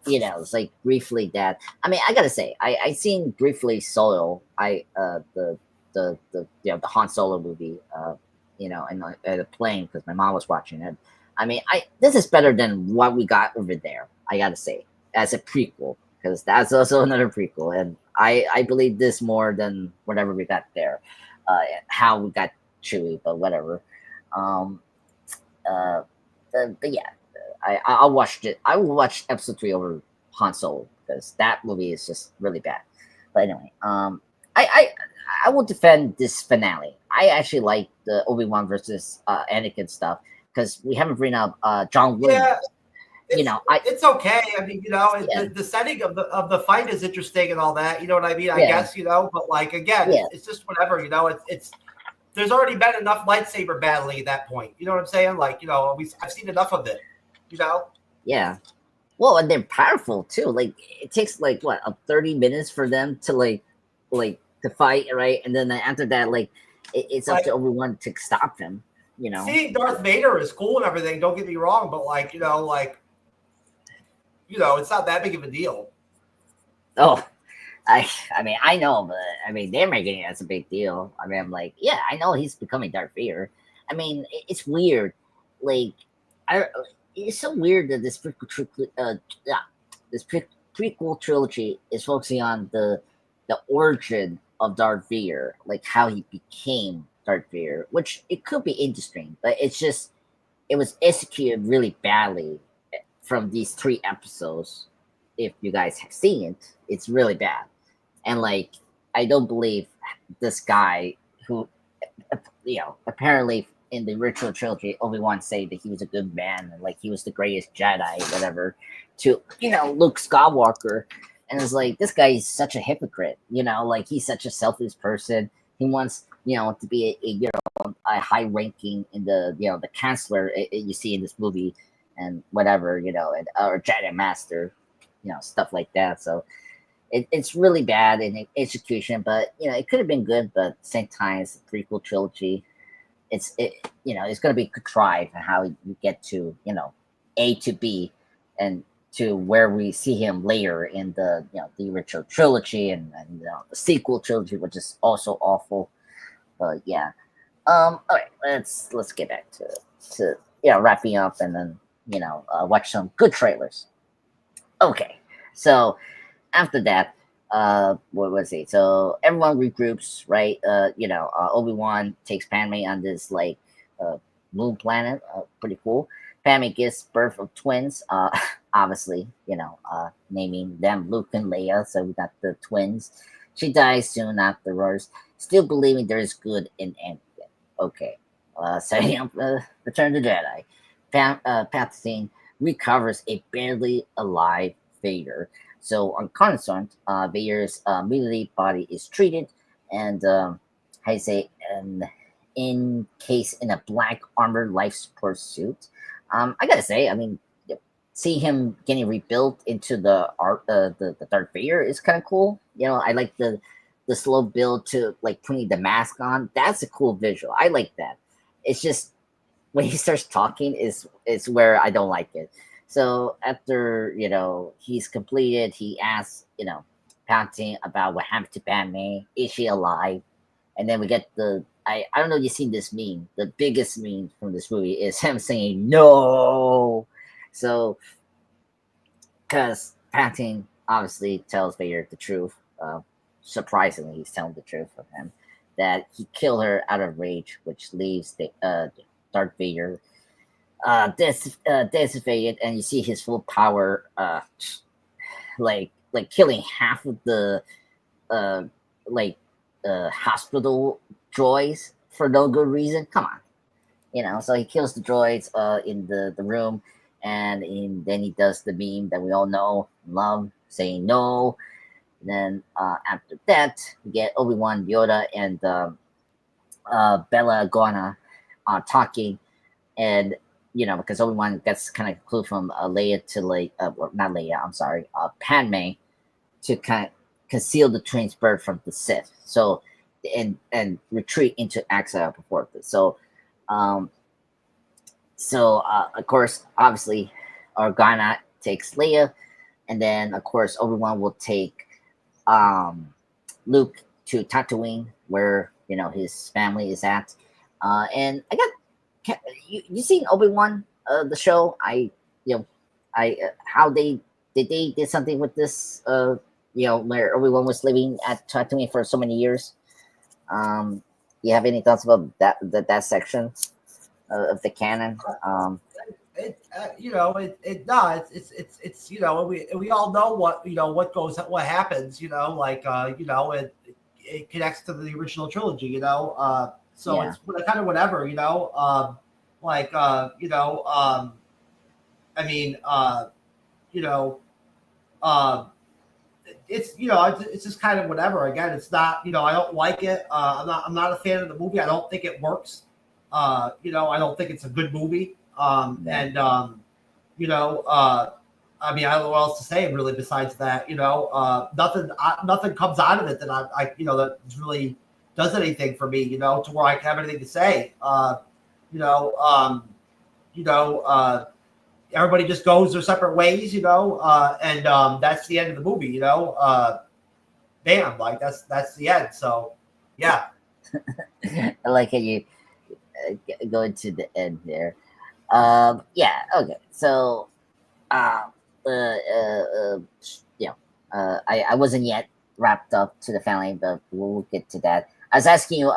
you know, it's like briefly that. I mean, I gotta say, I seen briefly Solo. The you know, the Han Solo movie, you know, and at a plane because my mom was watching it. I mean, this is better than what we got over there. I gotta say, as a prequel, because that's also another prequel, and I believe this more than whatever we got there. How we got Chewie, but whatever. But yeah, I'll watch it. I will watch episode 3 over Han Solo because that movie is just really bad. But anyway, I will defend this finale. I actually like the Obi-Wan versus Anakin stuff because we haven't bring up John Williams. Yeah, you know, it's okay. I mean, you know, the setting of the fight is interesting and all that. You know what I mean? I guess, you know, but like again, it's just whatever. You know, it's there's already been enough lightsaber battling at that point. You know what I'm saying? Like, you know, I've seen enough of it. You know? Yeah. Well, and they're powerful too. Like it takes like what 30 minutes for them to like to fight, right? And then after that, like it's up to Obi-Wan to stop him. You know, seeing Darth Vader is cool and everything. Don't get me wrong, but like, you know, it's not that big of a deal. Oh, I mean, I know, but I mean, they're making it as a big deal. I mean, I'm like, yeah, I know he's becoming Darth Vader. I mean, it's weird. Like, it's so weird that this prequel trilogy is focusing on the origin of Darth Vader, like how he became Darth Vader, which it could be interesting, but it was executed really badly from these 3 episodes. If you guys have seen it, it's really bad. And like, I don't believe this guy who, you know, apparently in the original trilogy, Obi-Wan said that he was a good man and like he was the greatest Jedi, whatever, to, you know, Luke Skywalker. And it's like, this guy is such a hypocrite, you know, like he's such a selfish person. He wants, you know, to be a high ranking in the, you know, the chancellor you see in this movie and whatever, you know, or Jedi Master, you know, stuff like that. So it's really bad in execution, but you know, it could have been good, but at the same time, it's a prequel trilogy. You know, it's going to be contrived how you get to, you know, A to B and to where we see him later in the, you know, the original trilogy and you know, the sequel trilogy, which is also awful. But yeah. All right, let's get back to wrapping up and then, you know, watch some good trailers. Okay. So after that, what was it? So everyone regroups, right? You know, Obi-Wan takes Padme on this like moon planet. Pretty cool. Padme gives birth of twins. Obviously, you know, naming them Luke and Leia. So we got the twins. She dies soon afterwards, still believing there is good in Anakin. Okay. Setting up Return of the Jedi. Palpatine recovers a barely alive Vader. So on Coruscant, Vader's military body is treated, and how you say, encased in a black armored life support suit. I gotta say, I mean, see him getting rebuilt into the Darth Vader is kind of cool. You know, I like the slow build to like putting the mask on. That's a cool visual. I like that. It's just when he starts talking is where I don't like it. So after he's completed, he asks Palpatine about what happened to Padme. Is she alive? And then we get I don't know if you've seen this meme. The biggest meme from this movie is him saying no. So because Palpatine obviously tells Vader the truth. Surprisingly, he's telling the truth of him that he killed her out of rage, which leaves the Darth Vader decimated, and you see his full power, like killing half of the hospital droids for no good reason. Come on, So he kills the droids in the room, and then he does the meme that we all know and love, saying no. And then after that, we get Obi-Wan, Yoda, and Bella Organa talking, and because Obi-Wan gets kind of a clue from Leia to not Leia, I'm sorry, Padme, to kind of conceal the twins' birth from the Sith. So and retreat into exile before this. So of course, obviously, Organa takes Leia, and then of course Obi-Wan will take Luke to Tatooine, where his family is at. And I got you seen Obi-Wan the show? How they did something with this where Obi-Wan was living at Tatooine for so many years. You have any thoughts about that section of the canon? We all know what happens, it connects to the original trilogy, so Yeah. it's kind of whatever, it's just kind of whatever. Again, it's not, I don't like it. I'm not a fan of the movie. I don't think it works. I don't think it's a good movie. I don't know what else to say really besides that. Nothing comes out of it that that really does anything for me. To where I can have anything to say. Everybody just goes their separate ways. And that's the end of the movie. Bam, that's the end. So, yeah. I like how you go into the end there. Yeah. Okay. So, I wasn't yet wrapped up to the family, but we'll get to that. I was asking you,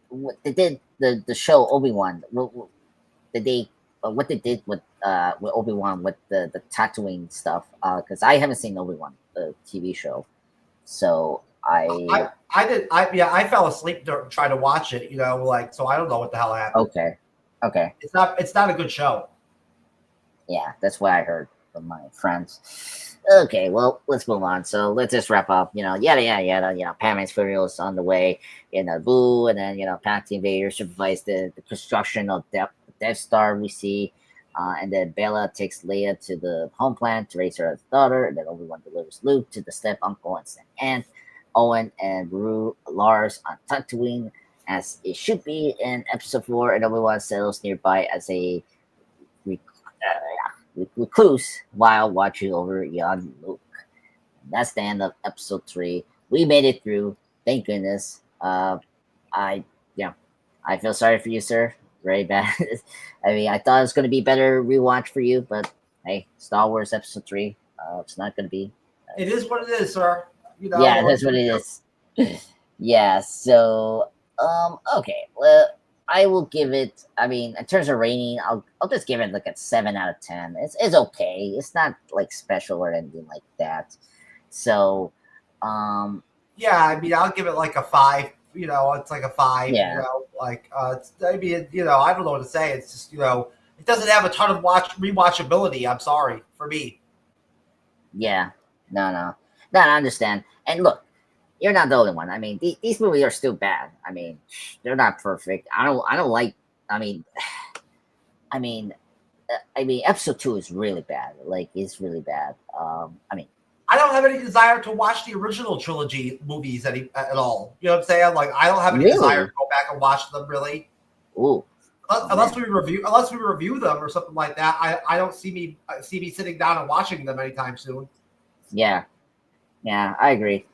what they did the show Obi-Wan? What they did with Obi-Wan with the Tatooine stuff? Because I haven't seen Obi-Wan the TV show, so I fell asleep trying to watch it. So I don't know what the hell happened. Okay. It's not a good show. Yeah, that's what I heard from my friends. Okay, well, let's move on. So let's just wrap up. Yada. Padme's funeral is on the way in Naboo, and then Palpatine Vader supervised the construction of Death Star we see, and then Bella takes Leia to the home planet to raise her as a daughter, and then Obi-Wan delivers Luke to the step uncle and step aunt, Owen and Beru Lars on Tatooine, as it should be in Episode 4, and Obi-Wan settles nearby as a recluse while watching over young Luke. That's the end of Episode 3. We made it through, thank goodness. I feel sorry for you, sir. Very bad. I thought it was going to be better rewatch for you, but hey, Star Wars Episode 3. It's not going to be. It is what it is, sir. Yeah, that's what it is. Yeah. So, okay. Well, I will give it. In terms of rating, I'll just give it like a 7 out of 10. It's okay. It's not like special or anything like that. So, yeah. I'll give it like a 5. It's like a 5. Yeah. It's maybe I don't know what to say. It's just it doesn't have a ton of rewatchability. I'm sorry for me. Yeah. No, I understand. And look, you're not the only one. These movies are still bad. They're not perfect. I don't like. Episode 2 is really bad. It's really bad. I don't have any desire to watch the original trilogy movies at all. You know what I'm saying? I don't have any desire to go back and watch them. Really. Ooh. unless we review them or something like that. I don't see me sitting down and watching them anytime soon. Yeah, I agree.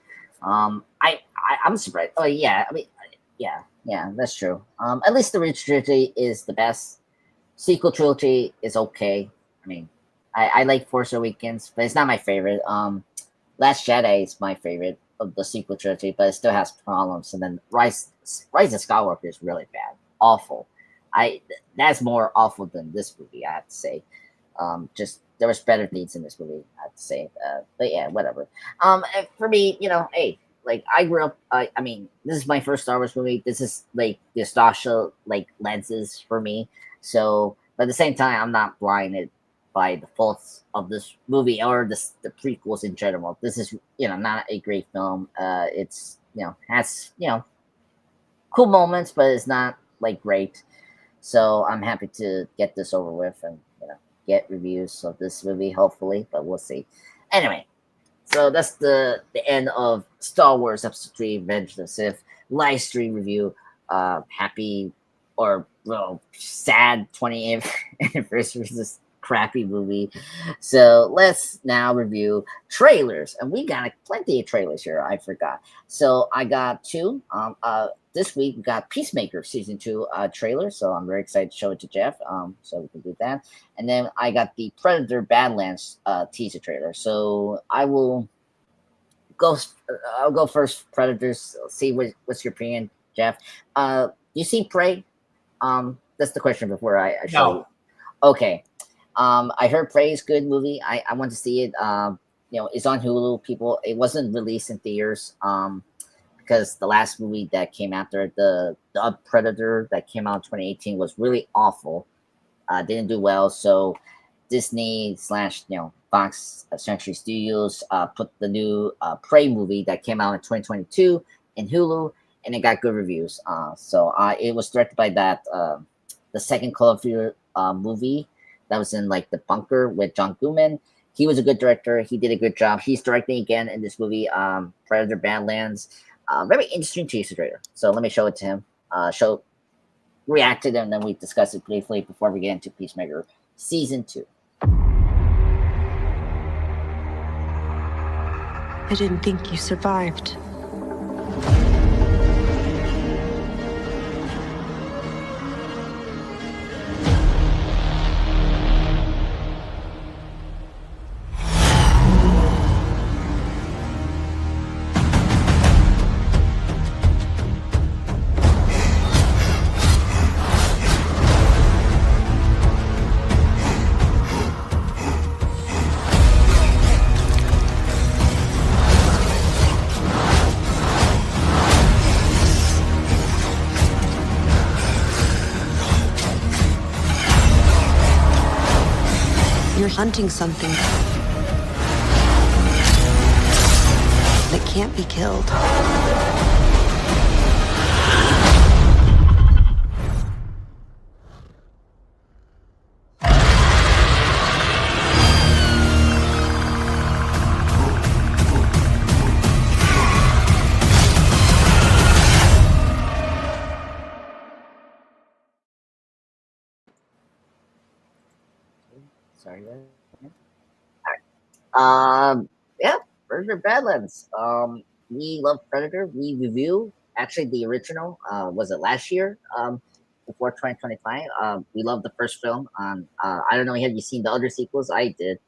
I'm surprised. Oh yeah, I mean, yeah, that's true. At least the original trilogy is the best. Sequel trilogy is okay. I mean, I like Force Awakens, but it's not my favorite. Last Jedi is my favorite of the sequel trilogy, but it still has problems. And then Rise of Skywalker is really bad, awful. That's more awful than this movie, I have to say. Just there was better things in this movie, I have to say. But yeah, whatever. And for me, hey, like I grew up. I mean, this is my first Star Wars movie. This is like nostalgia, like lenses for me. So, but at the same time, I'm not blinded by the faults of this movie or the prequels in general. This is not a great film. It's has cool moments, but it's not like great. So I'm happy to get this over with and get reviews of this movie, hopefully, but we'll see. Anyway, so that's the end of Star Wars Episode 3 Revenge of the Sith live stream review. Happy or sad 20th anniversary of this crappy movie. So let's now review trailers. And we got plenty of trailers here, I forgot. So I got two. This week we got Peacemaker Season 2 trailer, so I'm very excited to show it to Jeff, so we can do that. And then I got the Predator Badlands teaser trailer. So I'll go first, Predators. See what's your opinion, Jeff. You see Prey? That's the question before I show you. Okay. I heard Prey is a good movie. I want to see it. It's on Hulu. It wasn't released in theaters. Because the last movie that came after the Predator that came out in 2018 was really awful. Didn't do well. So Disney / Fox Century Studios put the new Prey movie that came out in 2022 in Hulu, and it got good reviews. So it was directed by the second Call of Duty movie that was in like the bunker with John Goodman. He was a good director. He did a good job. He's directing again in this movie, Predator Badlands. Very interesting teaser trailer. So let me show it to him. React to them, and then we discuss it briefly before we get into Peacemaker Season 2. I didn't think you survived. Hunting something that can't be killed. Sorry, yeah, Predator Badlands. We love Predator. We review actually the original. Was it last year? Before 2025. We love the first film. I don't know. Have you seen the other sequels? I did.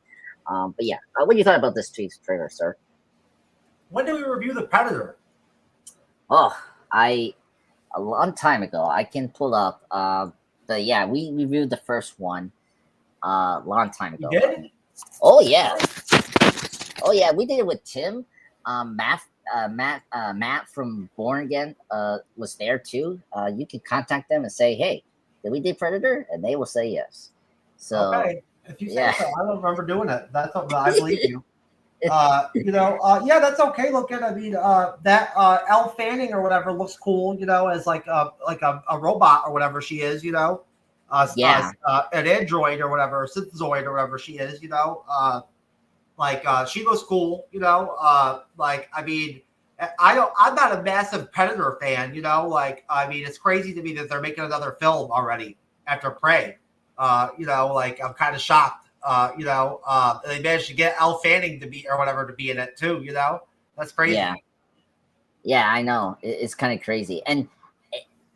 But yeah, what do you thought about this trailer, sir? When did we review the Predator? Oh, a long time ago. I can pull up. But yeah, we reviewed the first one. Long time ago. You did? Oh yeah, we did it with Tim. Matt from Born Again was there too. You can contact them and say, "Hey, did we do Predator?" And they will say yes. So okay, if you say so, I don't remember doing it. That's I believe you. Yeah, that's okay. Look at, I mean, that Elle Fanning or whatever looks cool. As like a robot or whatever she is. An android or whatever, synthezoid or whatever she is, she looks cool, I mean, I'm not a massive Predator fan, I mean, it's crazy to me that they're making another film already. after Prey. Like I'm kind of shocked. They managed to get Elle Fanning to be in it too. That's crazy. Yeah, I know. It's kind of crazy. And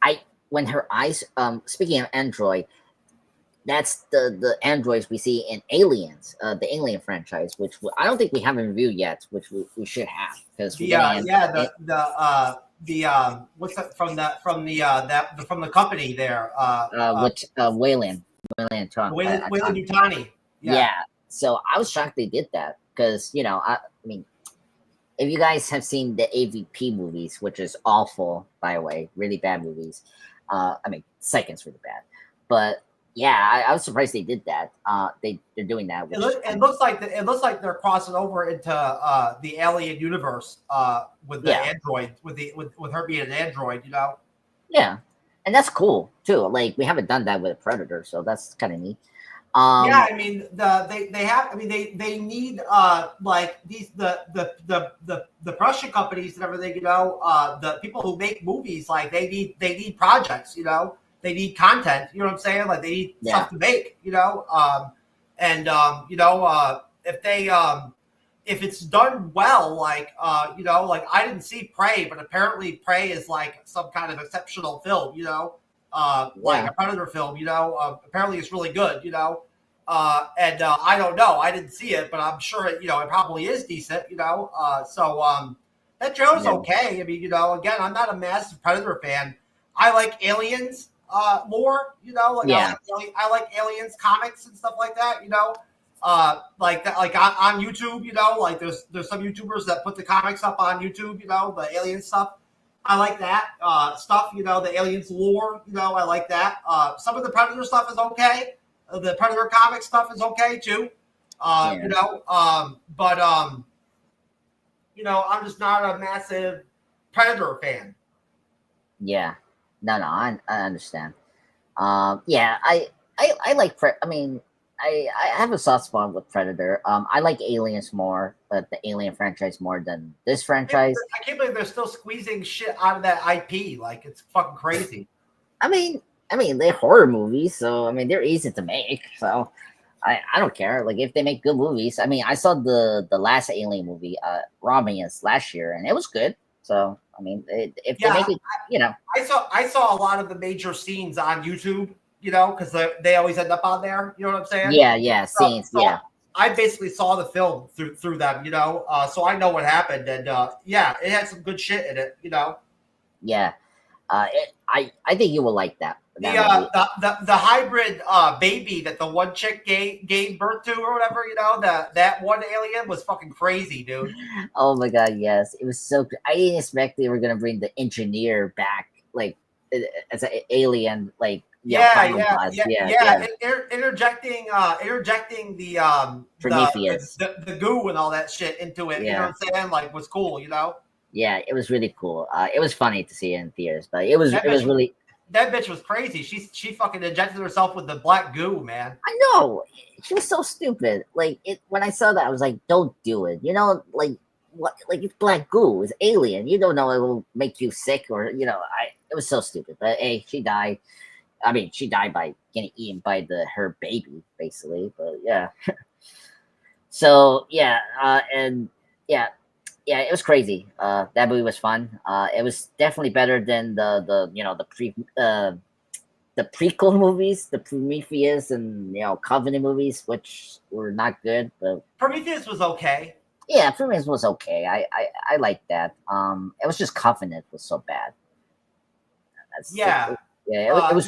I when her eyes. Speaking of Android, that's the androids we see in Aliens, the Alien franchise, which I don't think we have in review yet, which we should have because what's that from the company there? Wayland Yutani. Yeah. So I was shocked they did that because I mean, if you guys have seen the AVP movies, which is awful, by the way, really bad movies. I mean, second's really bad, but yeah, I was surprised they did that. They're doing that. It looks like they're crossing over into the Alien universe with the android, with her being an android. Yeah, and that's cool too. Like we haven't done that with a Predator, so that's kind of neat. I mean, they need like these the production companies and everything. The people who make movies, like they need projects. They need content. You know what I'm saying? Like they need stuff to make. If it's done well, like I didn't see Prey, but apparently Prey is like some kind of exceptional film. Like a Predator film. Apparently it's really good. I don't know. I didn't see it, but I'm sure it probably is decent. That trailer's okay. I mean, again, I'm not a massive Predator fan. I like Aliens more. I like Aliens comics and stuff like that. Like that, like on YouTube. Like there's some YouTubers that put the comics up on YouTube. The Alien stuff. I like that stuff. The Aliens lore. I like that. Some of the Predator stuff is okay. The Predator comic stuff is okay too. I'm just not a massive Predator fan. Yeah, no, I understand. I like I have a soft spot with Predator. I like Aliens more, but the Alien franchise more than this franchise. I can't believe they're still squeezing shit out of that IP. Like it's fucking crazy. I mean, they're horror movies, so I mean they're easy to make. So I don't care. Like if they make good movies. I mean, I saw the last Alien movie, Romulus, last year, and it was good. So I mean, if they make it, I saw a lot of the major scenes on YouTube. Because they always end up on there. You know what I'm saying? Yeah, scenes. So I basically saw the film through them. So I know what happened, and it had some good shit in it. Yeah, I think you will like that. The hybrid baby that the one chick gave birth to or whatever, that one alien was fucking crazy, dude. Oh my god, yes, it was so. I didn't expect they were gonna bring the engineer back, like as an alien, like interjecting Prometheus, the goo and all that shit into it. You know what I'm saying? Like, was cool. Yeah, it was really cool. It was funny to see it in theaters, but it was really. That bitch was crazy. She fucking injected herself with the black goo, man. I know. She was so stupid. Like when I saw that, I was like, "Don't do it." Like what? Like it's black goo. It's alien. You don't know it will make you sick or It was so stupid. But hey, she died. I mean, she died by getting eaten by her baby, basically. But yeah. So yeah, it was crazy. That movie was fun. It was definitely better than the prequel movies, the Prometheus and Covenant movies, which were not good. But Prometheus was okay. Yeah, Prometheus was okay. I liked that. It was just Covenant was so bad. It was.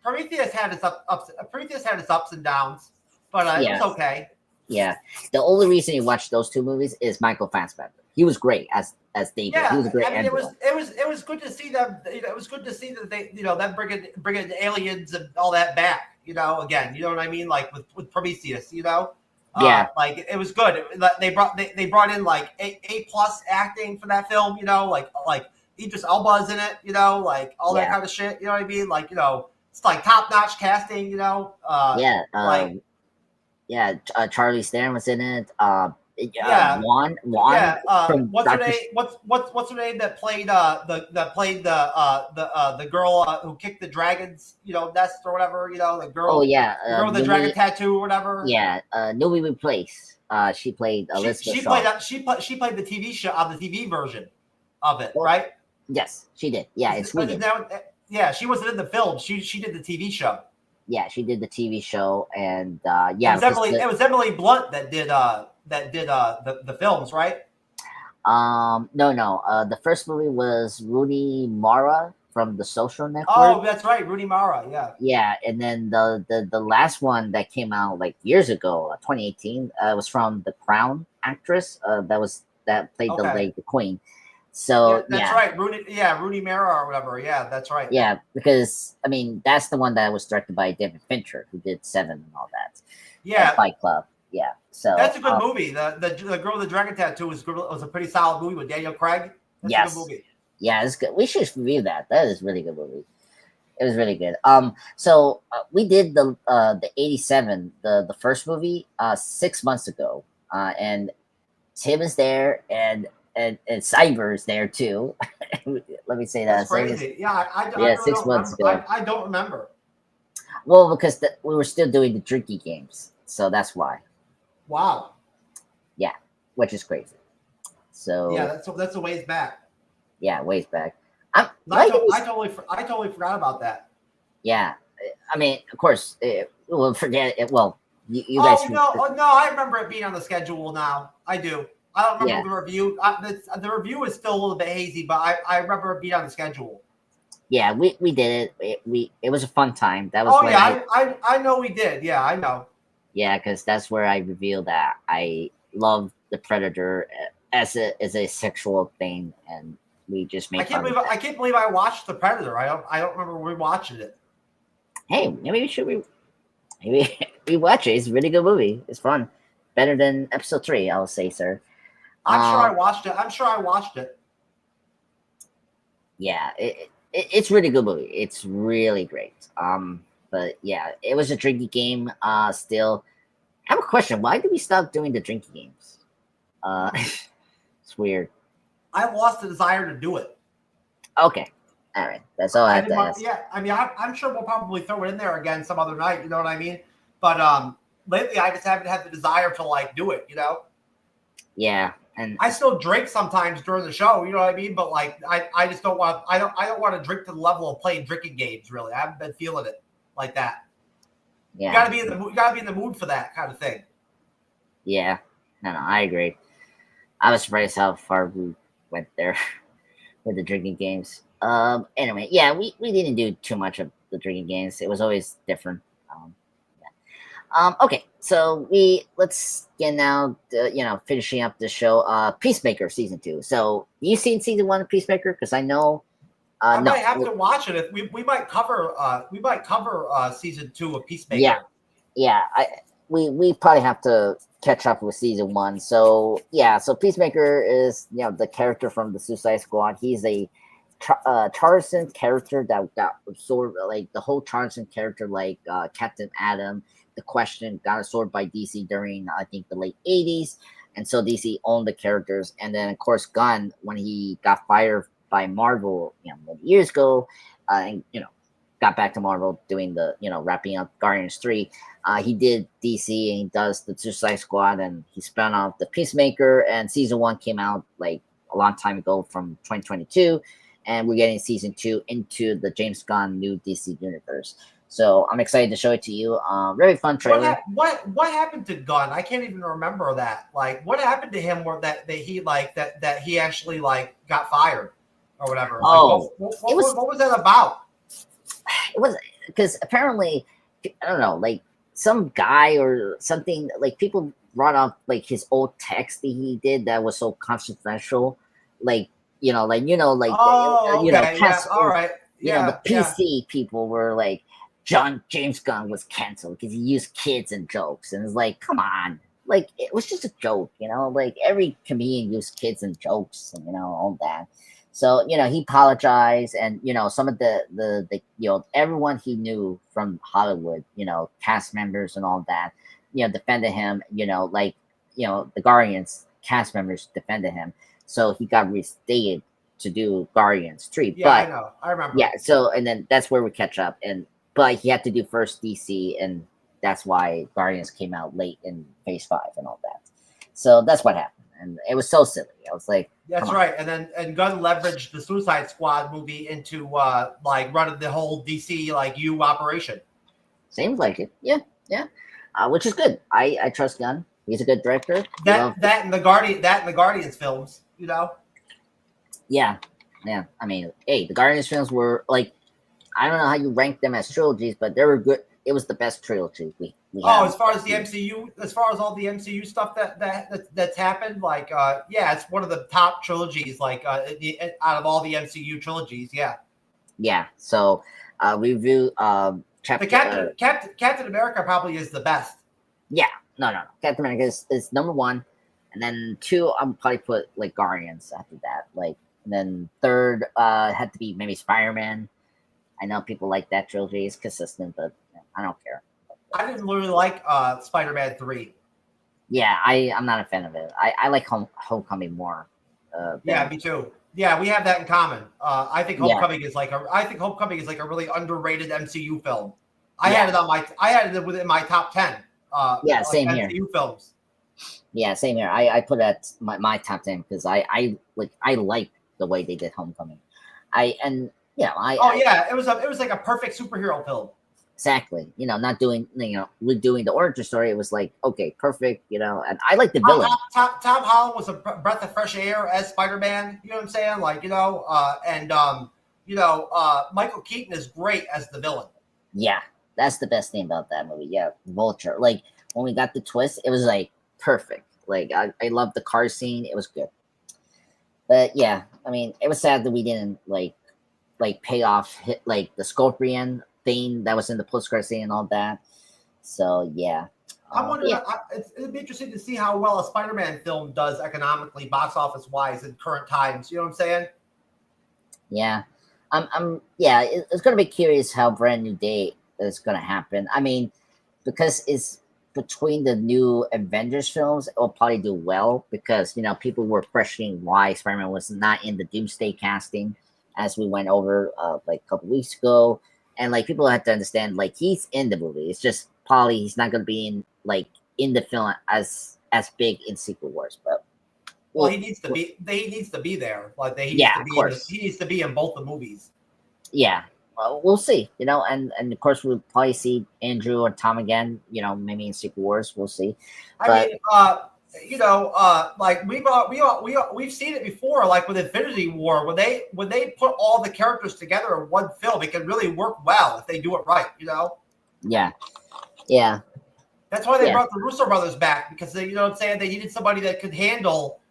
Prometheus had its ups and downs, but it was okay. Yeah, the only reason you watch those two movies is Michael Fassbender. He was great as David. Yeah, he was a great. I mean, it was good to see them. It was good to see that they them bringing aliens and all that back. Again, you know what I mean? Like with Prometheus, like it was good. They brought in like A+ acting for that film. Like Idris Elba's in it. Like all that kind of shit. You know what I mean? Like it's like top notch casting. Charlie Theron was in it. Juan from what's her Doctor. name? What's her name that played the girl who kicked the dragon's nest or whatever? The girl. Oh yeah, the girl with the dragon tattoo or whatever. Yeah, Newly Replaced. She played Elizabeth. She played the TV show on the TV version of it, right? Yes, she did. Yeah, it's weird. Yeah, she wasn't in the film. She did the TV show. Yeah, she did the TV show, and it was Emily Blunt that did the films, right? No. The first movie was Rooney Mara from The Social Network. Oh, that's right, Rooney Mara. Yeah. Yeah, and then the last one that came out like years ago, 2018, was from The Crown actress. That played the Queen. So that's right, Rooney Mara or whatever. Yeah, that's right. Yeah, because I mean that's the one that was directed by David Fincher, who did Seven and all that. Yeah, Fight Club. Yeah, so that's a good movie. The Girl with the Dragon Tattoo was a pretty solid movie with Daniel Craig. That's a good movie. Yeah, it's good. We should review that. That is a really good movie. It was really good. So we did the 87, the first movie, 6 months ago, and Tim is there, and Cyber is there too. Let me say that. That's crazy. I 6 months ago. I don't remember. Well, because we were still doing the drinking games, so that's why. Wow. Yeah, which is crazy. So yeah, that's a ways back. Yeah, ways back. I totally forgot about that. Yeah, I mean, of course, we'll forget it. Well, you guys. No, I remember it being on the schedule now. I do. I don't remember the review. The review is still a little bit hazy, but I remember it being on the schedule. Yeah, we did it. It was a fun time. That was. I know we did. Yeah, I know. Yeah, because that's where I revealed that I love the Predator as a sexual thing, and we just made. I can't believe I watched the Predator. I don't remember rewatching it. Hey, maybe we should we watch it. It's a really good movie. It's fun, better than episode 3. I'll say, sir. I'm sure I watched it. Yeah, it's really good movie. It's really great. But yeah, it was a drinking game. Still, I have a question. Why did we stop doing the drinking games? It's weird. I lost the desire to do it. Okay, all right. That's all I have to ask. Yeah, I mean, I'm sure we'll probably throw it in there again some other night. You know what I mean? But lately, I just haven't had the desire to do it. Yeah, and I still drink sometimes during the show. You know what I mean? But I just don't want. I don't want to drink to the level of playing drinking games. Really, I haven't been feeling it like that. Yeah, you gotta be in the mood for that kind of thing. Yeah, no, I agree. I was surprised how far we went there with the drinking games. Anyway, yeah, we didn't do too much of the drinking games. It was always different. Okay, so let's get now, finishing up the show. Peacemaker season 2. So you seen season 1 of Peacemaker? Because I know. I might have to watch it. If we might cover season 2 of Peacemaker. Yeah. We probably have to catch up with season 1. So yeah, so Peacemaker is the character from the Suicide Squad. He's a Tarzan character that got absorbed, like the whole Tarzan character, like Captain Atom. The Question got absorbed by DC during I think the late 80s, and so DC owned the characters. And then of course Gunn, when he got fired by Marvel many years ago, and got back to Marvel doing the wrapping up Guardians 3, he did DC and he does the Suicide Squad, and he spun off the Peacemaker, and season 1 came out like a long time ago from 2022, and we're getting season 2 into the James Gunn new DC universe. So I'm excited to show it to you. Very fun trailer. What happened to Gunn? I can't even remember that. Like, what happened to him? Where that he actually got fired or whatever. Oh, what was that about? It was because apparently, I don't know, like some guy or something. Like people brought up like his old text that he did that was so confidential. All right. The PC people were like, James Gunn was canceled because he used kids in jokes, and it's like, come on, like it was just a joke, like every comedian used kids in jokes, and all that. So he apologized, and some of the everyone he knew from Hollywood, cast members and all that, defended him. the Guardians cast members defended him, so he got restated to do Guardians 3. Yeah, but I know. I remember. Yeah, so and then that's where we catch up, but he had to do first DC, and that's why Guardians came out late in Phase 5 and all that. So that's what happened, and it was so silly. I was like, that's right. And Gunn leveraged the Suicide Squad movie into like running the whole DC like U operation. Seems like it. Yeah, which is good. I trust Gunn. He's a good director. That and the Guardians films, Yeah. I mean, hey, the Guardians films were like, I don't know how you rank them as trilogies, but they were good. It was the best trilogy we had. As far as the MCU, as far as all the MCU stuff that's happened, like, it's one of the top trilogies, like, out of all the MCU trilogies, yeah. Yeah. So, review chapter. The Captain America probably is the best. Yeah. No. Captain America is number 1, and then 2, I'm probably put like Guardians after that, like, and then 3rd had to be maybe Spider-Man. I know people like that trilogy; it's consistent, but I don't care. I didn't really like Spider-Man 3. Yeah, I'm not a fan of it. I like Homecoming more. Yeah, me too. Yeah, we have that in common. I think Homecoming is like a really underrated MCU film. I had it within my top 10. Same MCU here. Films. Yeah, same here. I put that my top 10 because I like the way they did Homecoming. It was like a perfect superhero film. Exactly. Not doing redoing the origin story. It was like, okay, perfect. And I like the villain. Tom Holland was a breath of fresh air as Spider-Man. You know what I'm saying? Like, Michael Keaton is great as the villain. Yeah, that's the best thing about that movie. Yeah, Vulture. Like when we got the twist, it was like perfect. Like I loved the car scene. It was good. But yeah, I mean, it was sad that we didn't like pay off like the Scorpion thing that was in the post-credit scene and all that. So yeah, I wonder. It'd be interesting to see how well a Spider-Man film does economically, box office wise, in current times. You know what I'm saying? Yeah, it's gonna be curious how Brand New Day is gonna happen. I mean, because it's between the new Avengers films, it will probably do well because people were questioning why Spider-Man was not in the Doomsday casting, as we went over like a couple weeks ago. And like people have to understand, like he's in the movie. It's just probably he's not going to be in the film as big in Secret Wars. But he needs to be. He needs to be there. Like he needs to be in both the movies. Yeah, well, we'll see. And of course we'll probably see Andrew or Tom again. Maybe in Secret Wars. We'll see. Like we've seen it before, like with Infinity War, when they put all the characters together in one film, it can really work well if they do it right, Yeah. That's why they brought the Russo brothers back, because they, what I'm saying, they needed somebody that could handle,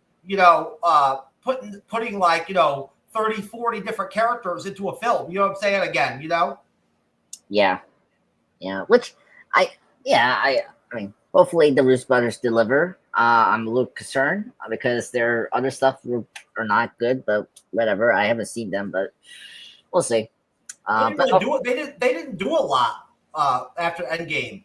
putting like 30, 40 different characters into a film. You know what I'm saying? Again, Yeah. Which I mean, hopefully the Russo brothers deliver. I'm a little concerned because their other stuff are not good, but whatever. I haven't seen them, but we'll see. They didn't do a lot after Endgame.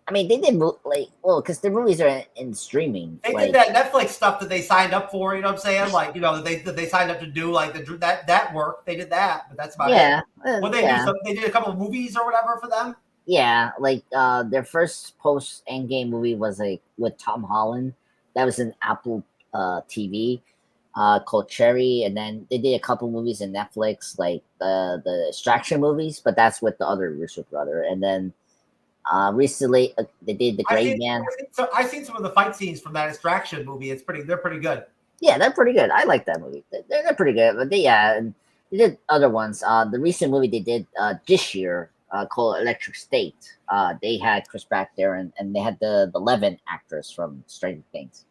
I mean, they did because the movies are in streaming. They did that Netflix stuff that they signed up for. You know what I'm saying? Like they signed up to do like that work. They did that, but that's about it. They did a couple of movies or whatever for them. Yeah, like their first post Endgame movie was like with Tom Holland. That was an Apple TV called Cherry, and then they did a couple movies in Netflix, like the Extraction movies, but that's with the other Russo brother. And then recently they did The Gray Man. I've seen some of the fight scenes from that Extraction movie. They're pretty good. Yeah, they're pretty good. I like that movie. They're pretty good. But they did other ones. The recent movie they did this year. Called Electric State. They had Chris Pratt there, and they had the Levin actress from Stranger Things.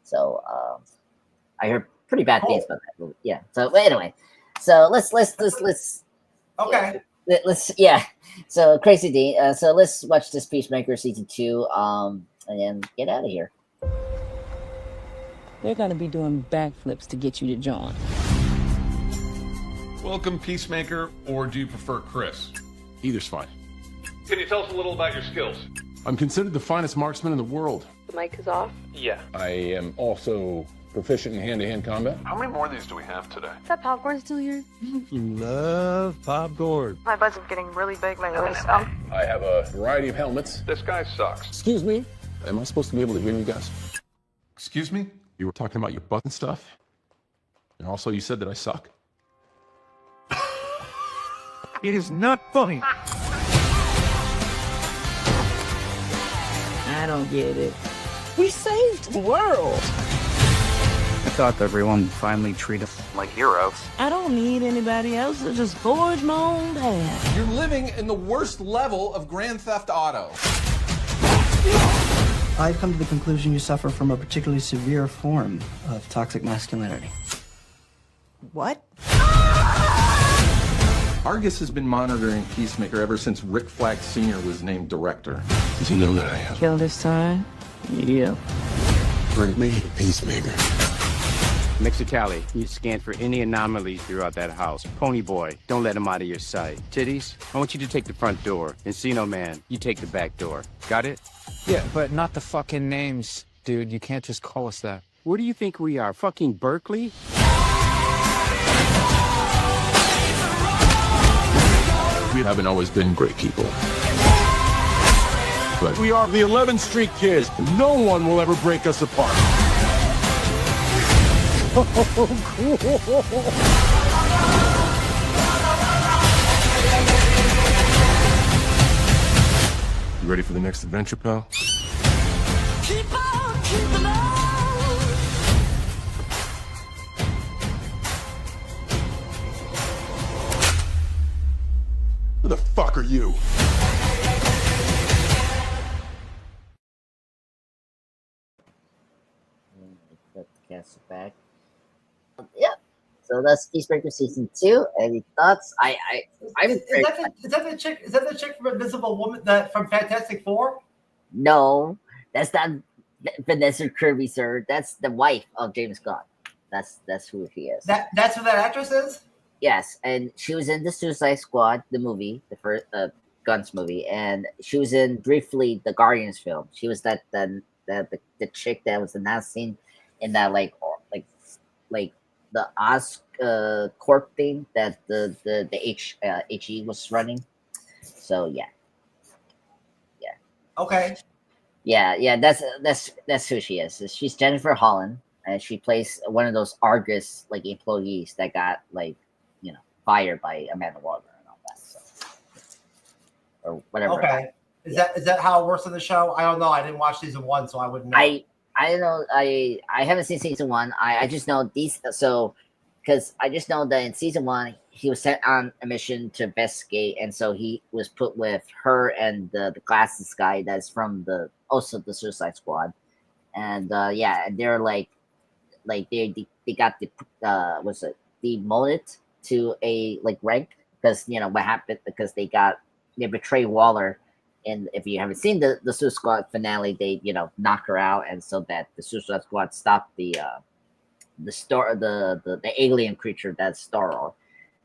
So I heard pretty bad things about that movie. Yeah. So anyway, so let's okay. So Crazy D. So let's watch this Peacemaker season 2. And then get out of here. They're gonna be doing backflips to get you to join. Welcome, Peacemaker, or do you prefer Chris? Either's fine. Can you tell us a little about your skills? I'm considered the finest marksman in the world. Mic is off. Yeah. I am also proficient in hand-to-hand combat. How many more of these do we have today? Is that popcorn still here? You love popcorn. My butt's getting really big lately, so. I have a variety of helmets. This guy sucks. Excuse me? Am I supposed to be able to hear you guys? Excuse me? You were talking about your butt and stuff? And also you said that I suck? It is not funny. I don't get it. We saved the world. I thought everyone finally treat us like heroes. I don't need anybody else to just forge my own path. You're living in the worst level of Grand Theft Auto. I've come to the conclusion you suffer from a particularly severe form of toxic masculinity. What? Argus has been monitoring Peacemaker ever since Rick Flag Sr. was named director. Does he know that I have? Kill this time? Yeah. Bring me Peacemaker. Mexicali, you scan for any anomalies throughout that house. Pony Boy, don't let him out of your sight. Titties, I want you to take the front door. Encino Man, you take the back door. Got it? Yeah, but not the fucking names, dude. You can't just call us that. Where do you think we are? Fucking Berkeley? We haven't always been great people. But we are the 11th Street Kids. No one will ever break us apart. Oh, cool. You ready for the next adventure, pal? Keep on keeping on. Who the fuck are you? Put the cast back. Yeah. So that's Peacemaker season 2. Any thoughts? Is that the chick? Is that the chick from Invisible Woman? That from Fantastic Four? No, that's not Vanessa Kirby, sir. That's the wife of James Gunn. That's who she is. That's who that actress is. Yes, and she was in the Suicide Squad, the movie, the first Gunn's movie, and she was in briefly the Guardians film. She was the chick that was announced in that like the Corp thing that the HE was running. So yeah. Okay. Yeah. That's who she is. She's Jennifer Holland, and she plays one of those Argus like employees that got fired by Amanda Waller and all that. So, or whatever. Okay. Is that how it works in the show? I don't know. I didn't watch season 1, so I wouldn't know. I don't know. I haven't seen season 1. I just know these. So, because I just know that in season 1 he was sent on a mission to investigate, and so he was put with her and the glasses guy that's from the Suicide Squad, and and they're like they got demoted to a rank because what happened because they betrayed Waller. And if you haven't seen the Suicide Squad finale, they knock her out, and so that the Suicide Squad stopped the alien creature that's Starro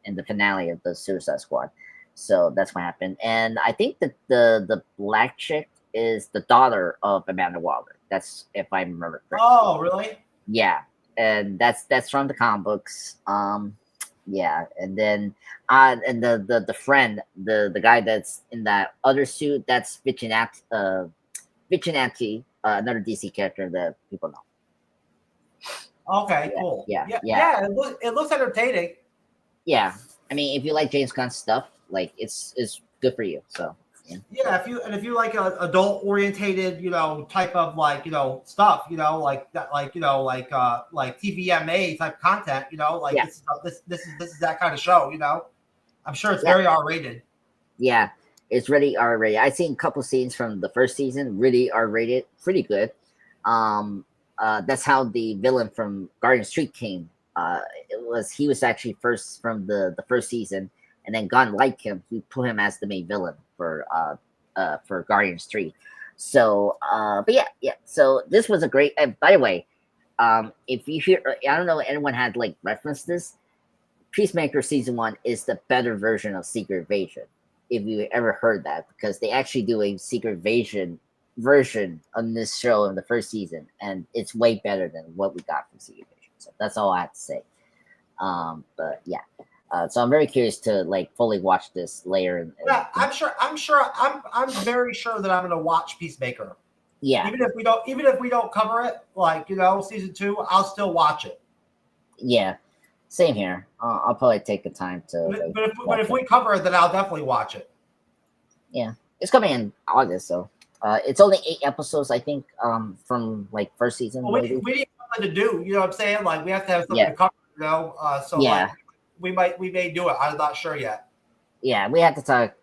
in the finale of the Suicide Squad. So that's what happened. And I think that the black chick is the daughter of Amanda Waller. That's if I remember correctly. Oh, really? Yeah, and that's from the comic books. Yeah, and then and the friend, the guy that's in that other suit, that's Vigilante, another DC character that people know. Okay, cool. Yeah. It looks entertaining. Yeah, I mean, if you like James Gunn stuff, it's good for you. So yeah, if you like an adult orientated, type of stuff, like that, like TVMA type content, this is that kind of show, I'm sure it's very R-rated. Yeah, it's really R-rated. I've seen a couple scenes from the first season, really R-rated, pretty good. That's how the villain from Guardians 3 came. He was actually first from the first season, and then Gunn liked him. He put him as the main villain for Guardians 3. So, but yeah. So this was a great. And by the way, if you hear, I don't know, anyone had referenced this. Peacemaker season 1 is the better version of Secret Invasion. If you ever heard that, because they actually do a Secret Invasion version on this show in the first season, and it's way better than what we got from Secret Invasion. So that's all I have to say. But yeah, so I'm very curious to like fully watch this later. Yeah, I'm very sure that I'm going to watch Peacemaker. Yeah, even if we don't cover it, like season 2, I'll still watch it. Yeah, same here. I'll probably take the time to. But if we cover it, then I'll definitely watch it. Yeah, it's coming in August, so it's only 8 episodes, I think, from like first season. Well, we need something to do. You know what I'm saying? Like we have to have something to cover. So yeah, like, we may do it. I'm not sure yet. Yeah, we had to talk.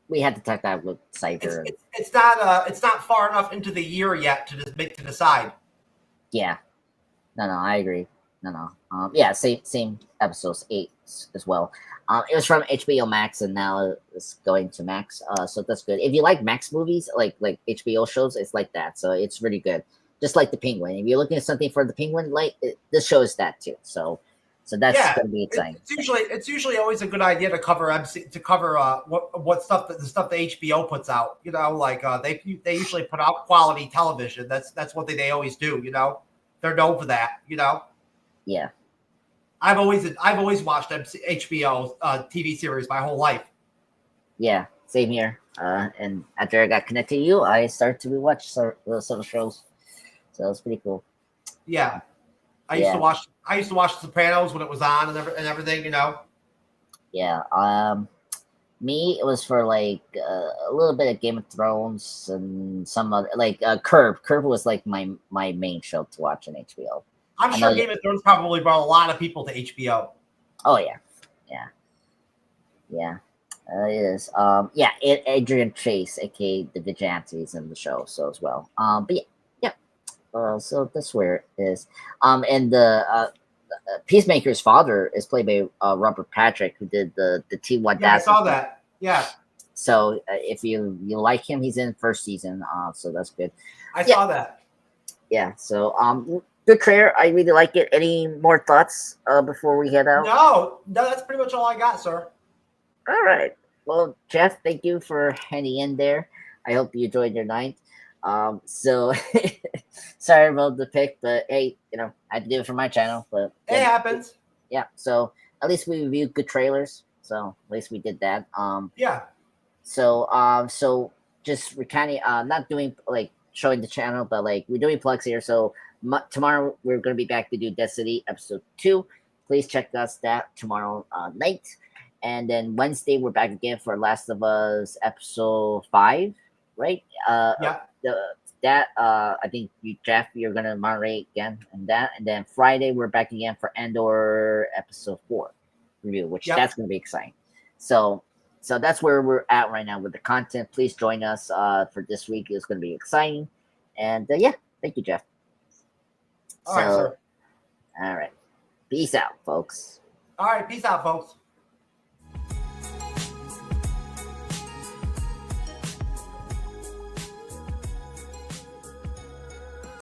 We had to talk that with Cypher. It's not far enough into the year yet to decide. Yeah, no, I agree. No. Yeah, same episodes 8 as well. It was from HBO Max, and now it's going to Max. So that's good. If you like Max movies, like HBO shows, it's like that. So it's really good. Just like the Penguin. If you're looking at something for the Penguin, this show is that too. So that's going to be exciting. It's usually always a good idea to cover what stuff the HBO puts out. They usually put out quality television. That's what they always do. They're known for that. Yeah. I've always watched HBO TV series my whole life. Yeah, same here. And after I got connected to you, I started to rewatch some shows. So it's pretty cool. Yeah, I used to watch The Sopranos when it was on and everything. Yeah. Me, it was for like a little bit of Game of Thrones and some other Curb. Curb was like my main show to watch on HBO. I'm sure Game of Thrones probably brought a lot of people to HBO. Oh yeah. It is. Adrian Chase, aka the Vigilantes, in the show, so as well. But yeah. So that's where it is. And the Peacemaker's father is played by Robert Patrick, who did the T-1000. Yeah, I saw that. Yeah. So if you like him, he's in first season. So that's good. I saw that. Yeah. So good trailer. I really like it. Any more thoughts before we head out? No, that's pretty much all I got, sir. All right. Well, Jeff, thank you for hanging in there. I hope you enjoyed your night. So sorry about the pick, but hey, I had to do it for my channel. But it happens. Yeah. So at least we reviewed good trailers. So at least we did that. Yeah. So just we're kind of not doing like showing the channel, but like we're doing plugs here. So tomorrow we're going to be back to do Death City episode 2. Please check us that tomorrow night. And then Wednesday we're back again for Last of Us episode 5, right? Yeah. I think Jeff, you're gonna moderate again and that. And then Friday we're back again for Andor episode 4 review, which that's gonna be exciting. So that's where we're at right now with the content. Please join us for this week. It's gonna be exciting. And thank you, Jeff. All right, sir. All right. Peace out, folks. All right, peace out, folks.